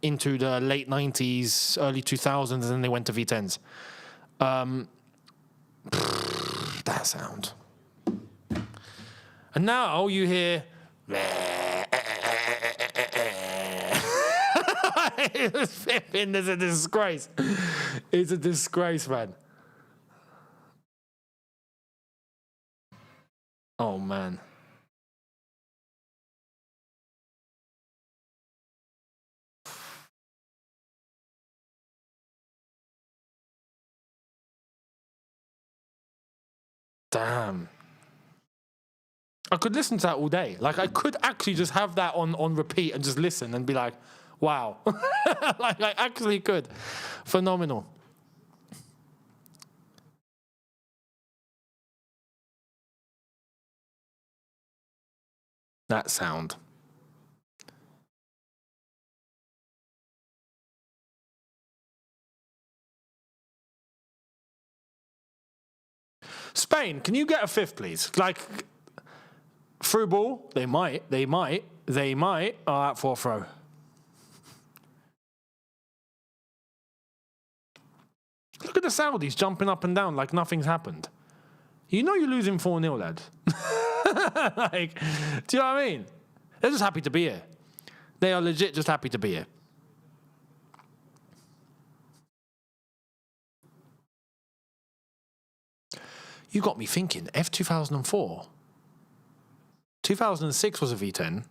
Speaker 1: into the late 90s, early 2000s, and then they went to V10s. That sound. And now you hear... It's flipping, there's a disgrace. It's a disgrace, man. Oh, man. Damn. I could listen to that all day. Like, I could actually just have that on repeat and just listen and be like, wow. Like, I actually could. Phenomenal. That sound. Spain, can you get a fifth, please? Like, through ball, they might. Oh, out for a throw. Look at the Saudis jumping up and down like nothing's happened. You know you're losing 4-0, lad. Like, do you know what I mean? They're just happy to be here. They are legit just happy to be here. You got me thinking, F2004. 2006 was a V10.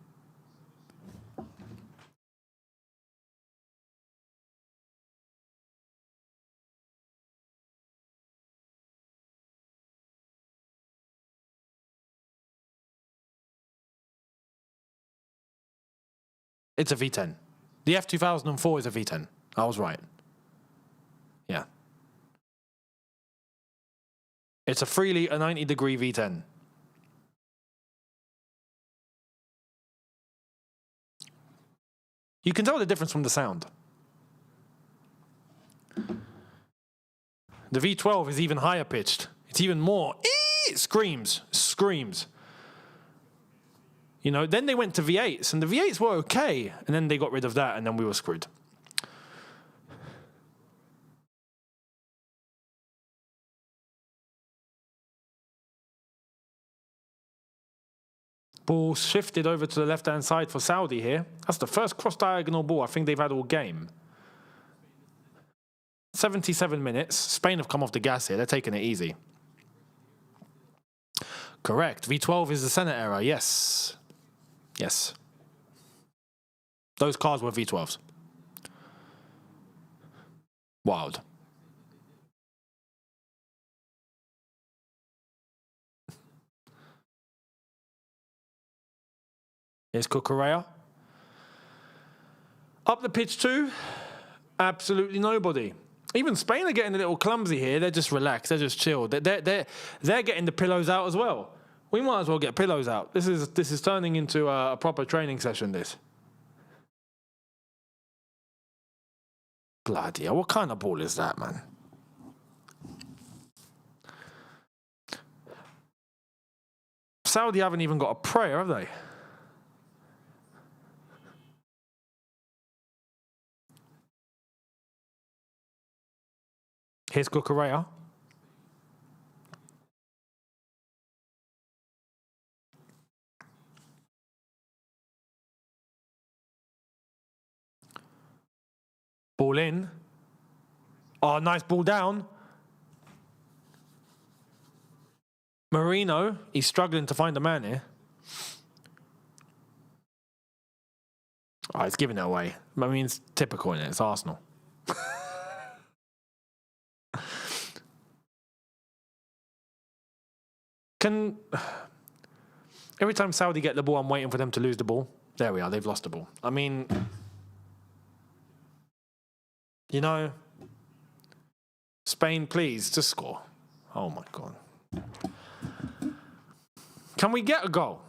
Speaker 1: It's a V10. The F2004 is a V10. I was right. Yeah. It's a freely a 90-degree V10. You can tell the difference from the sound. The V12 is even higher pitched. It's even more. It screams. You know, then they went to V8s, and the V8s were okay, and then they got rid of that, and then we were screwed. Ball shifted over to the left-hand side for Saudi here. That's the first cross-diagonal ball I think they've had all game. 77 minutes. Spain have come off the gas here. They're taking it easy. Correct. V12 is the center error. Yes. Yes. Those cars were V12s. Wild. Here's Cucurella. Up the pitch too. Absolutely nobody. Even Spain are getting a little clumsy here. They're just relaxed. They're just chilled. They're getting the pillows out as well. We might as well get pillows out. This is turning into a proper training session, this. Bloody hell, what kind of ball is that, man? Saudi haven't even got a prayer, have they? Here's Cucurella. Ball in. Oh, nice ball down. Marino, he's struggling to find a man here. Oh, he's giving it away. I mean, it's typical, isn't it? It's Arsenal. Every time Saudi get the ball, I'm waiting for them to lose the ball. There we are. They've lost the ball. I mean, you know, Spain, please, just score. Oh, my God. Can we get a goal?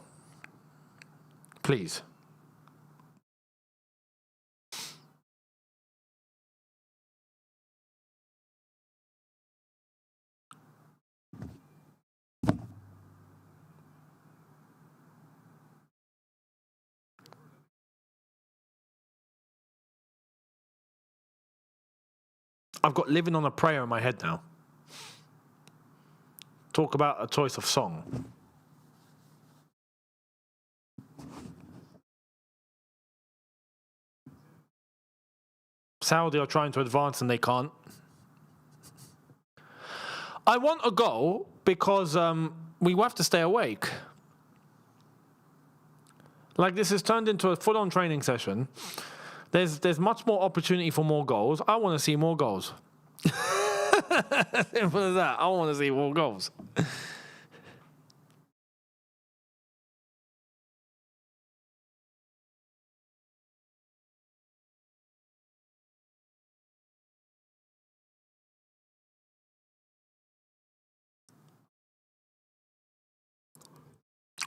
Speaker 1: Please. I've got Living on a Prayer in my head now. Talk about a choice of song. Saudi are trying to advance and they can't. I want a goal because we have to stay awake. Like, this has turned into a full-on training session. There's much more opportunity for more goals. I want to see more goals. Simple as that. I want to see more goals.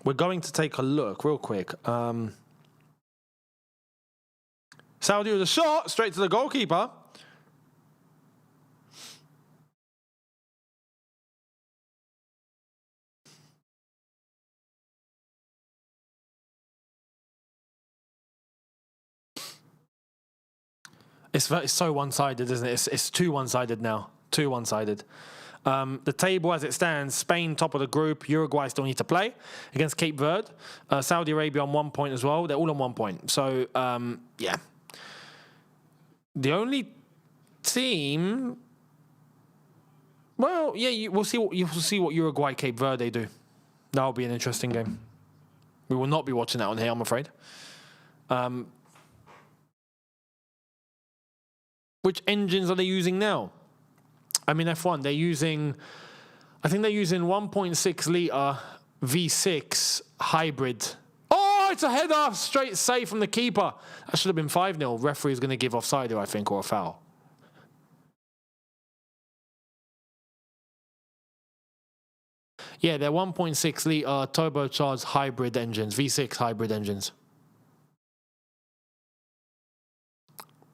Speaker 1: We're going to take a look real quick. Saudi with a shot straight to the goalkeeper. It's so one-sided, isn't it? It's too one-sided now. Too one-sided. The table as it stands, Spain top of the group. Uruguay still need to play against Cape Verde. Saudi Arabia on 1 point as well. They're all on 1 point. So, yeah. The only team... Well, yeah, we'll see what Uruguay, Cape Verde do. That'll be an interesting game. We will not be watching that on here, I'm afraid. Which engines are they using now? I mean, F1, I think they're using 1.6 litre V6 hybrid. Oh, it's a header, straight save from the keeper. That should have been 5-0. Referee's going to give offside here, I think, or a foul. Yeah, they're 1.6 litre turbocharged hybrid engines, V6 hybrid engines.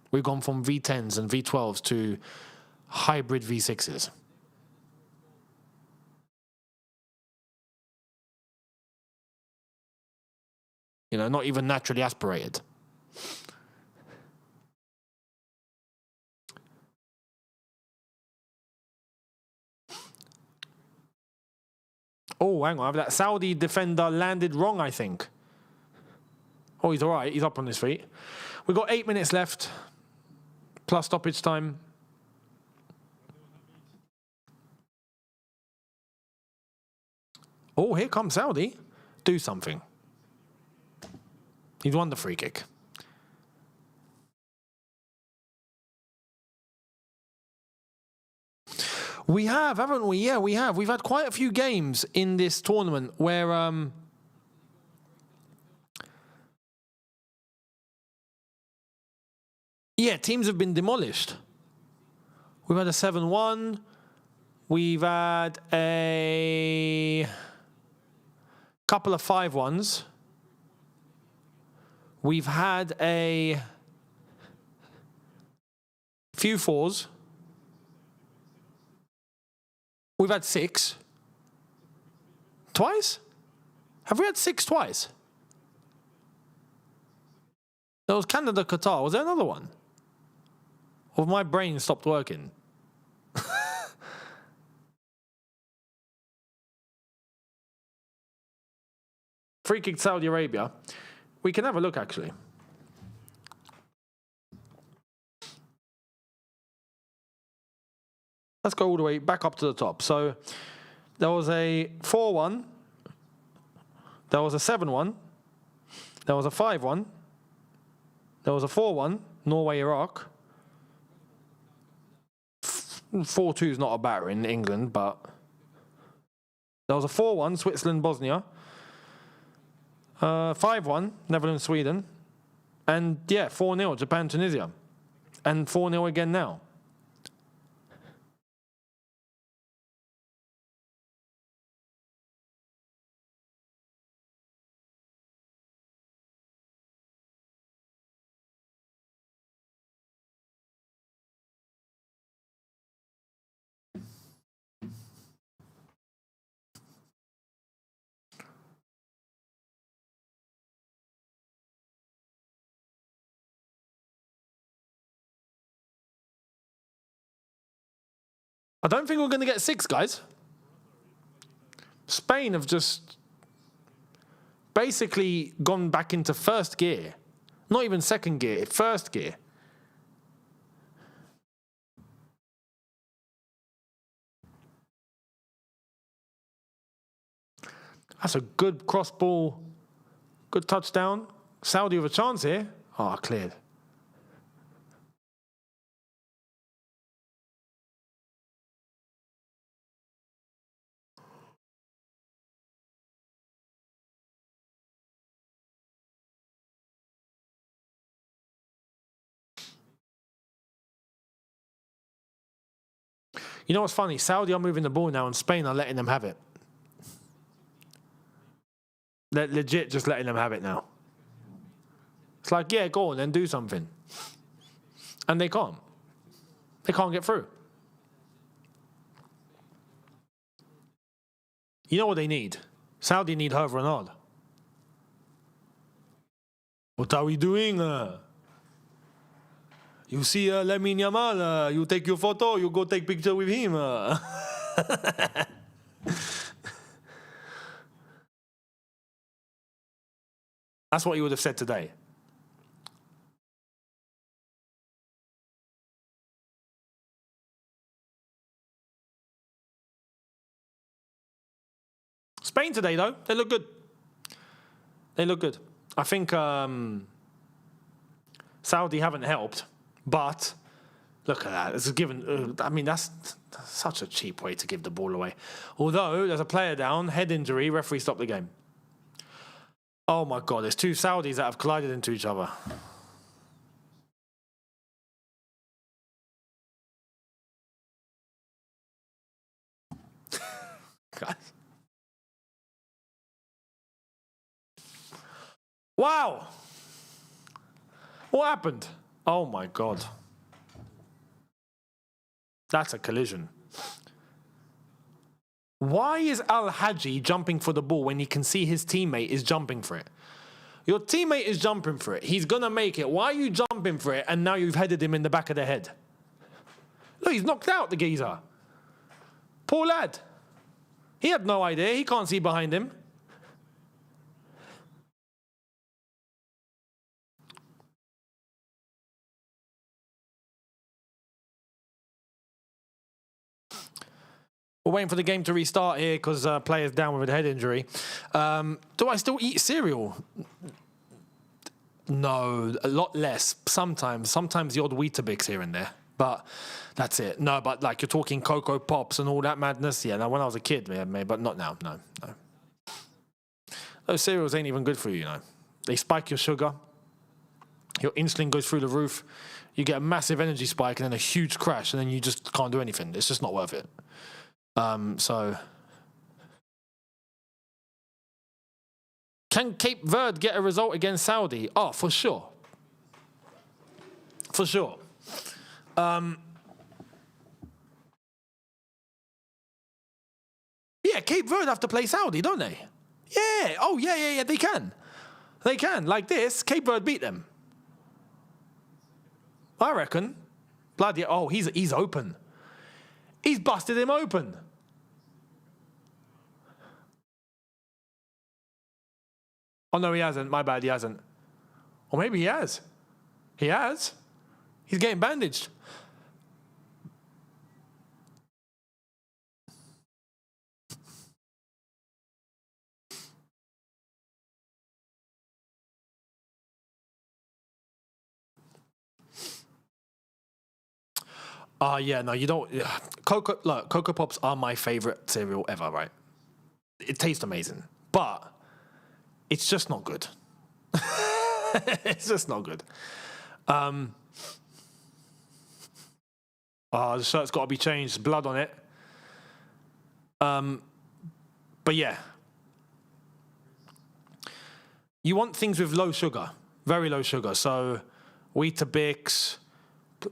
Speaker 1: We've gone from V10s and V12s to hybrid V6s. You know, not even naturally aspirated. Oh, hang on. That Saudi defender landed wrong, I think. Oh, he's all right. He's up on his feet. We've got 8 minutes left, plus stoppage time. Oh, here comes Saudi. Do something. He's won the free kick. We have, haven't we? Yeah, we have. We've had quite a few games in this tournament where yeah, teams have been demolished. We've had a 7-1. We've had a couple of 5-1s. We've had a few 4s. We've had 6. Twice? Have we had 6 twice? There was Canada, Qatar. Was there another one? Or my brain stopped working? Free kick Saudi Arabia. We can have a look, actually. Let's go all the way back up to the top. So there was a 4-1. There was a 7-1. There was a 5-1. There was a 4-1, Norway-Iraq. 4-2 is not a batter in England, but there was a 4-1, Switzerland-Bosnia. 5-1, Netherlands-Sweden. And, yeah, 4-0, Japan-Tunisia. And 4-0 again now. I don't think we're going to get 6, guys. Spain have just basically gone back into first gear. Not even second gear, first gear. That's a good cross ball, good touchdown. Saudi with a chance here. Oh, cleared. You know what's funny? Saudi are moving the ball now and Spain are letting them have it. They're legit just letting them have it now. It's like, yeah, go on and do something. And they can't. They can't get through. You know what they need? Saudi need her Ronaldo. What are we doing? You see Lamine Yamal, you take your photo, you go take picture with him. That's what you would have said today. Spain today, though, they look good. They look good. I think Saudi haven't helped. But look at that. It's given. I mean, that's such a cheap way to give the ball away. Although there's a player down, head injury, referee stopped the game. Oh my God! There's 2 Saudis that have collided into each other. Guys. Wow! What happened? Oh my God. That's a collision. Why is Al-Haji jumping for the ball when he can see his teammate is jumping for it? Your teammate is jumping for it. He's going to make it. Why are you jumping for it and now you've headed him in the back of the head? Look, he's knocked out, the geezer. Poor lad. He had no idea. He can't see behind him. We're waiting for the game to restart here because players down with a head injury. Do I still eat cereal? No, a lot less. Sometimes the odd Weetabix here and there. But that's it. No, but like you're talking Cocoa Pops and all that madness. Yeah, now when I was a kid, yeah, but not now. No. Those cereals ain't even good for you, you know. They spike your sugar. Your insulin goes through the roof. You get a massive energy spike and then a huge crash and then you just can't do anything. It's just not worth it. So, can Cape Verde get a result against Saudi? Oh, for sure. For sure. Yeah, Cape Verde have to play Saudi, don't they? Yeah. Oh, yeah. They can. They can. Like this, Cape Verde beat them. I reckon. Bloody. Oh, he's open. He's busted him open. Oh, no, he hasn't. My bad, he hasn't. Or maybe he has. He has. He's getting bandaged. Yeah, no, you don't. Cocoa Pops are my favorite cereal ever, right? It tastes amazing, but it's just not good. It's just not good. The shirt's got to be changed. There's blood on it. But yeah. You want things with low sugar, very low sugar. So Weetabix,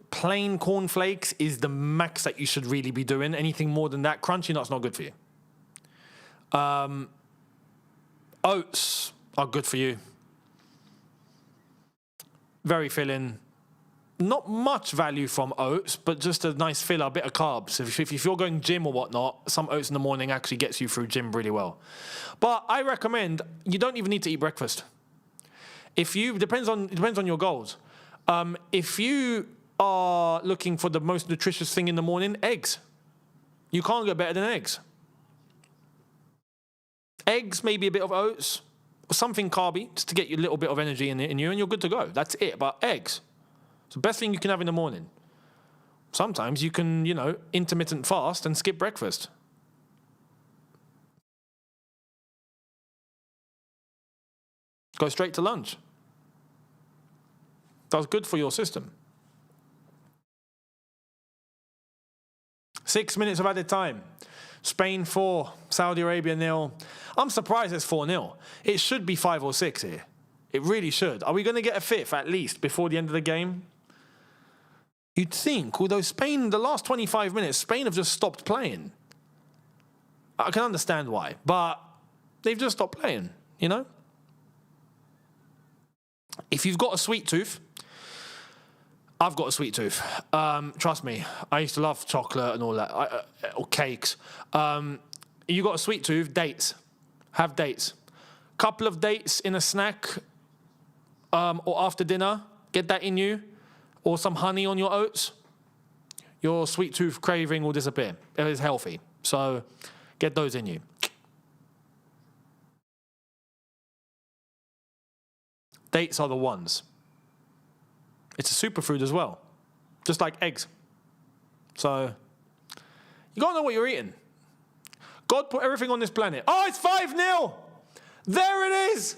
Speaker 1: plain cornflakes is the max that you should really be doing. Anything more than that, crunchy nut's not good for you. Oats are good for you. Very filling. Not much value from oats, but just a nice filler, a bit of carbs. If you're going gym or whatnot, some oats in the morning actually gets you through gym really well. But I recommend you don't even need to eat breakfast. Depends on your goals. If you are looking for the most nutritious thing in the morning, eggs. You can't get better than eggs. Eggs, maybe a bit of oats, or something carby, just to get you a little bit of energy in you, and you're good to go. That's it. But eggs. It's the best thing you can have in the morning. Sometimes you can, intermittent fast and skip breakfast. Go straight to lunch. That's good for your system. 6 minutes of added time. Spain 4, Saudi Arabia 0. I'm surprised it's 4-0. It should be 5 or 6 here. It really should. Are we going to get a fifth at least before the end of the game? You'd think, although Spain, the last 25 minutes, Spain have just stopped playing. I can understand why, but they've just stopped playing, If you've got a sweet tooth, I've got a sweet tooth. Trust me, I used to love chocolate and all that, or cakes. You got a sweet tooth, dates. Have dates. Couple of dates in a snack or after dinner, get that in you. Or some honey on your oats, your sweet tooth craving will disappear. It is healthy. So get those in you. Dates are the ones. It's a superfood as well, just like eggs. So you got to know what you're eating. God put everything on this planet. Oh, it's 5-0. There it is.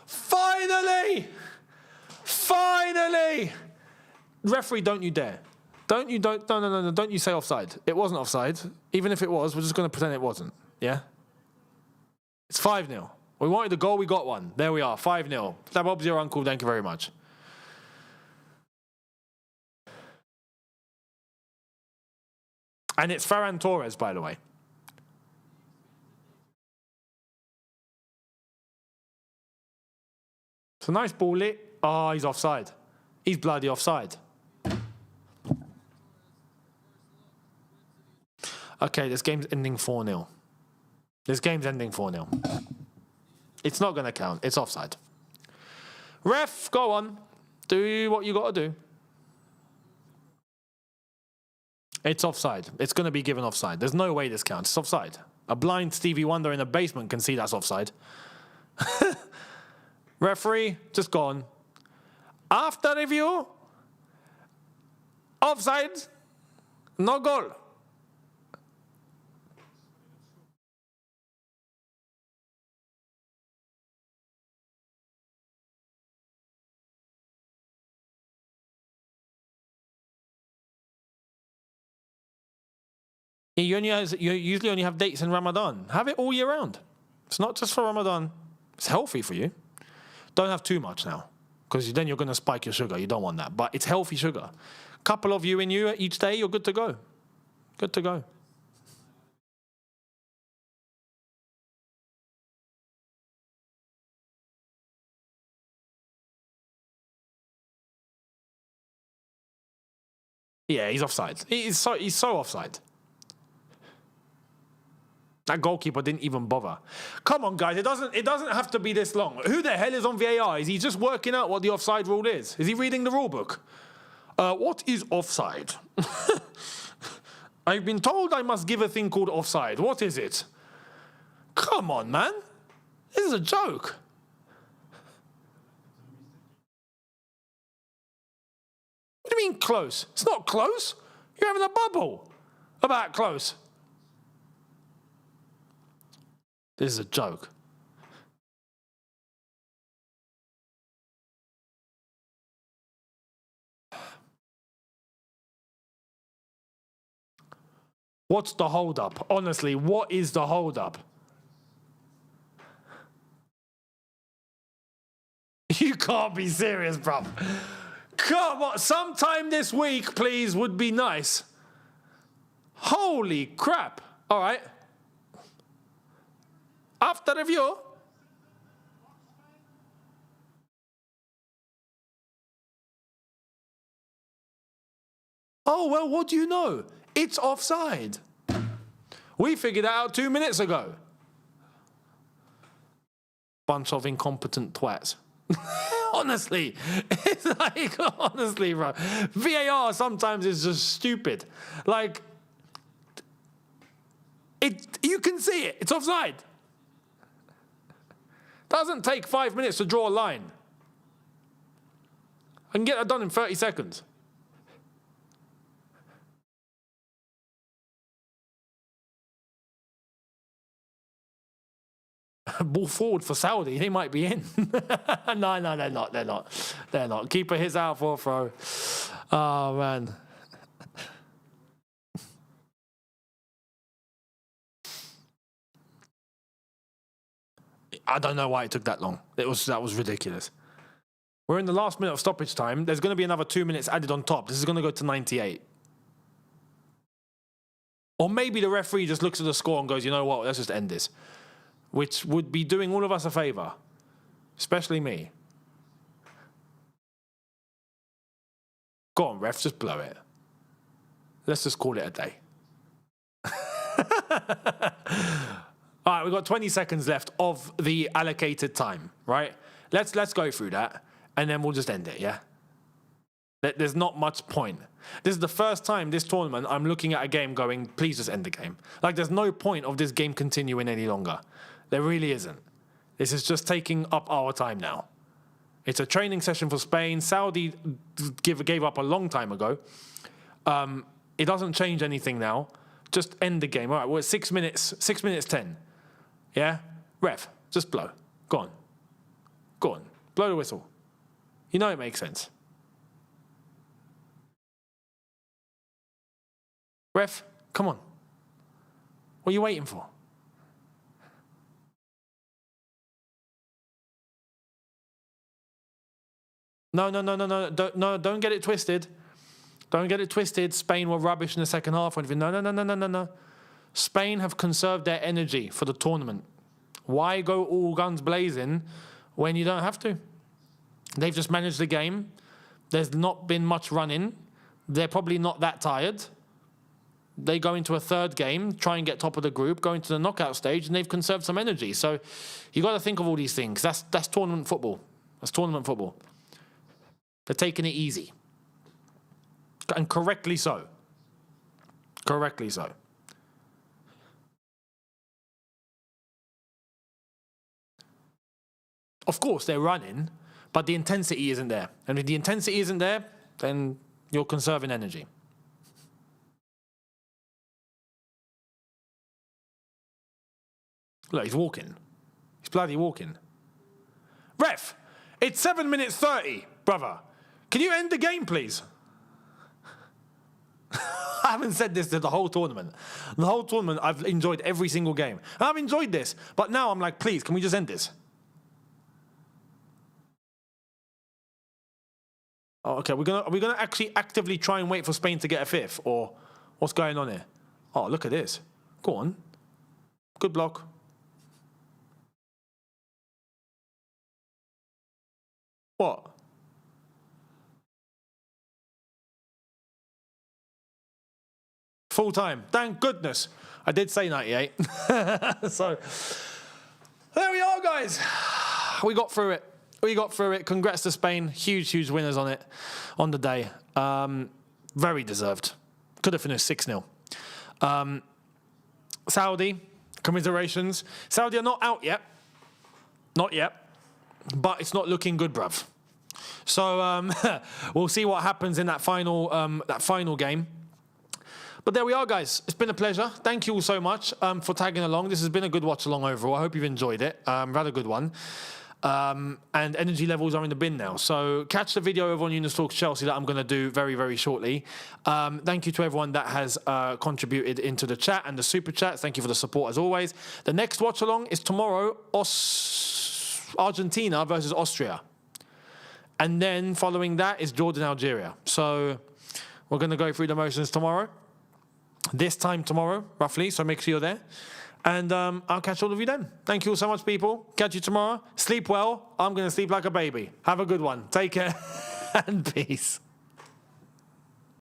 Speaker 1: Finally. Referee, don't you dare. No, don't you say offside. It wasn't offside. Even if it was, we're just going to pretend it wasn't. Yeah? It's 5-0. We wanted a goal, we got one. There we are, 5-0. That Bob's your uncle, thank you very much. And it's Ferran Torres, by the way. It's a nice ball lit. Oh, he's offside. He's bloody offside. Okay, this game's ending 4-0. This game's ending 4-0. It's not going to count. It's offside. Ref, go on. Do what you got to do. It's offside. It's going to be given offside. There's no way this counts. It's offside. A blind Stevie Wonder in a basement can see that's offside. Referee, just go on. After review, offside, no goal. You usually only have dates in Ramadan. Have it all year round. It's not just for Ramadan. It's healthy for you. Don't have too much now, because then you're going to spike your sugar. You don't want that. But it's healthy sugar. Couple of you in you each day, you're good to go. Good to go. Yeah, he's offside. He's so offside. That goalkeeper didn't even bother. Come on, guys. It doesn't have to be this long. Who the hell is on VAR? Is he just working out what the offside rule is? Is he reading the rule book? What is offside? I've been told I must give a thing called offside. What is it? Come on, man. This is a joke. What do you mean close? It's not close. You're having a bubble. About close. This is a joke. What's the hold-up? Honestly, what is the hold-up? You can't be serious, bruv. Come on, sometime this week, please, would be nice. Holy crap. All right. After review. Oh, well, what do you know? It's offside. We figured that out 2 minutes ago. Bunch of incompetent twats. Honestly, it's like, honestly, bro. VAR sometimes is just stupid. Like, you can see it. It's offside. Doesn't take 5 minutes to draw a line. I can get that done in 30 seconds. Ball forward for Saudi. They might be in. No, they're not. They're not. Keeper hits out for a throw. Oh, man. I don't know why it took that long. That was ridiculous. We're in the last minute of stoppage time. There's going to be another 2 minutes added on top. This is going to go to 98. Or maybe the referee just looks at the score and goes, you know what, let's just end this. Which would be doing all of us a favour. Especially me. Go on, ref, just blow it. Let's just call it a day. All right, we've got 20 seconds left of the allocated time, right? Let's go through that, and then we'll just end it, yeah? There's not much point. This is the first time this tournament I'm looking at a game going, please just end the game. Like, there's no point of this game continuing any longer. There really isn't. This is just taking up our time now. It's a training session for Spain. Saudi gave up a long time ago. It doesn't change anything now. Just end the game. All right, we're at 6 minutes 10. Yeah? Ref, just blow. Go on. Go on. Blow the whistle. You know it makes sense. Ref, come on. What are you waiting for? No. Don't get it twisted. Don't get it twisted. Spain were rubbish in the second half. No. Spain have conserved their energy for the tournament. Why go all guns blazing when you don't have to? They've just managed the game. There's not been much running. They're probably not that tired. They go into a third game, try and get top of the group, go into the knockout stage, and they've conserved some energy. So you got to think of all these things. That's tournament football. That's tournament football. They're taking it easy. And correctly so. Correctly so. Of course, they're running, but the intensity isn't there. And if the intensity isn't there, then you're conserving energy. Look, he's walking. He's bloody walking. Ref, it's 7 minutes 30, brother. Can you end the game, please? I haven't said this to the whole tournament. The whole tournament, I've enjoyed every single game. And I've enjoyed this. But now I'm like, please, can we just end this? Oh, okay, are we gonna actually actively try and wait for Spain to get a fifth? Or what's going on here? Oh, look at this. Go on. Good block. What? Full time. Thank goodness. I did say 98. So, there we are, guys. We got through it. Congrats to Spain. Huge winners on it, on the day. Very deserved. Could have finished 6-0. Saudi, commiserations. Saudi are not out yet. Not yet. But it's not looking good, bruv. So we'll see what happens in that final game. But there we are, guys. It's been a pleasure. Thank you all so much for tagging along. This has been a good watch along overall. I hope you've enjoyed it. We've had a good one. And energy levels are in the bin now. So catch the video over on Younes Talks Chelsea that I'm going to do very, very shortly. Thank you to everyone that has contributed into the chat and the super chats. Thank you for the support as always. The next watch along is tomorrow, Argentina versus Austria. And then following that is Jordan, Algeria. So we're going to go through the motions tomorrow. This time tomorrow, roughly. So make sure you're there. And I'll catch all of you then. Thank you all so much, people. Catch you tomorrow. Sleep well. I'm going to sleep like a baby. Have a good one. Take care and peace.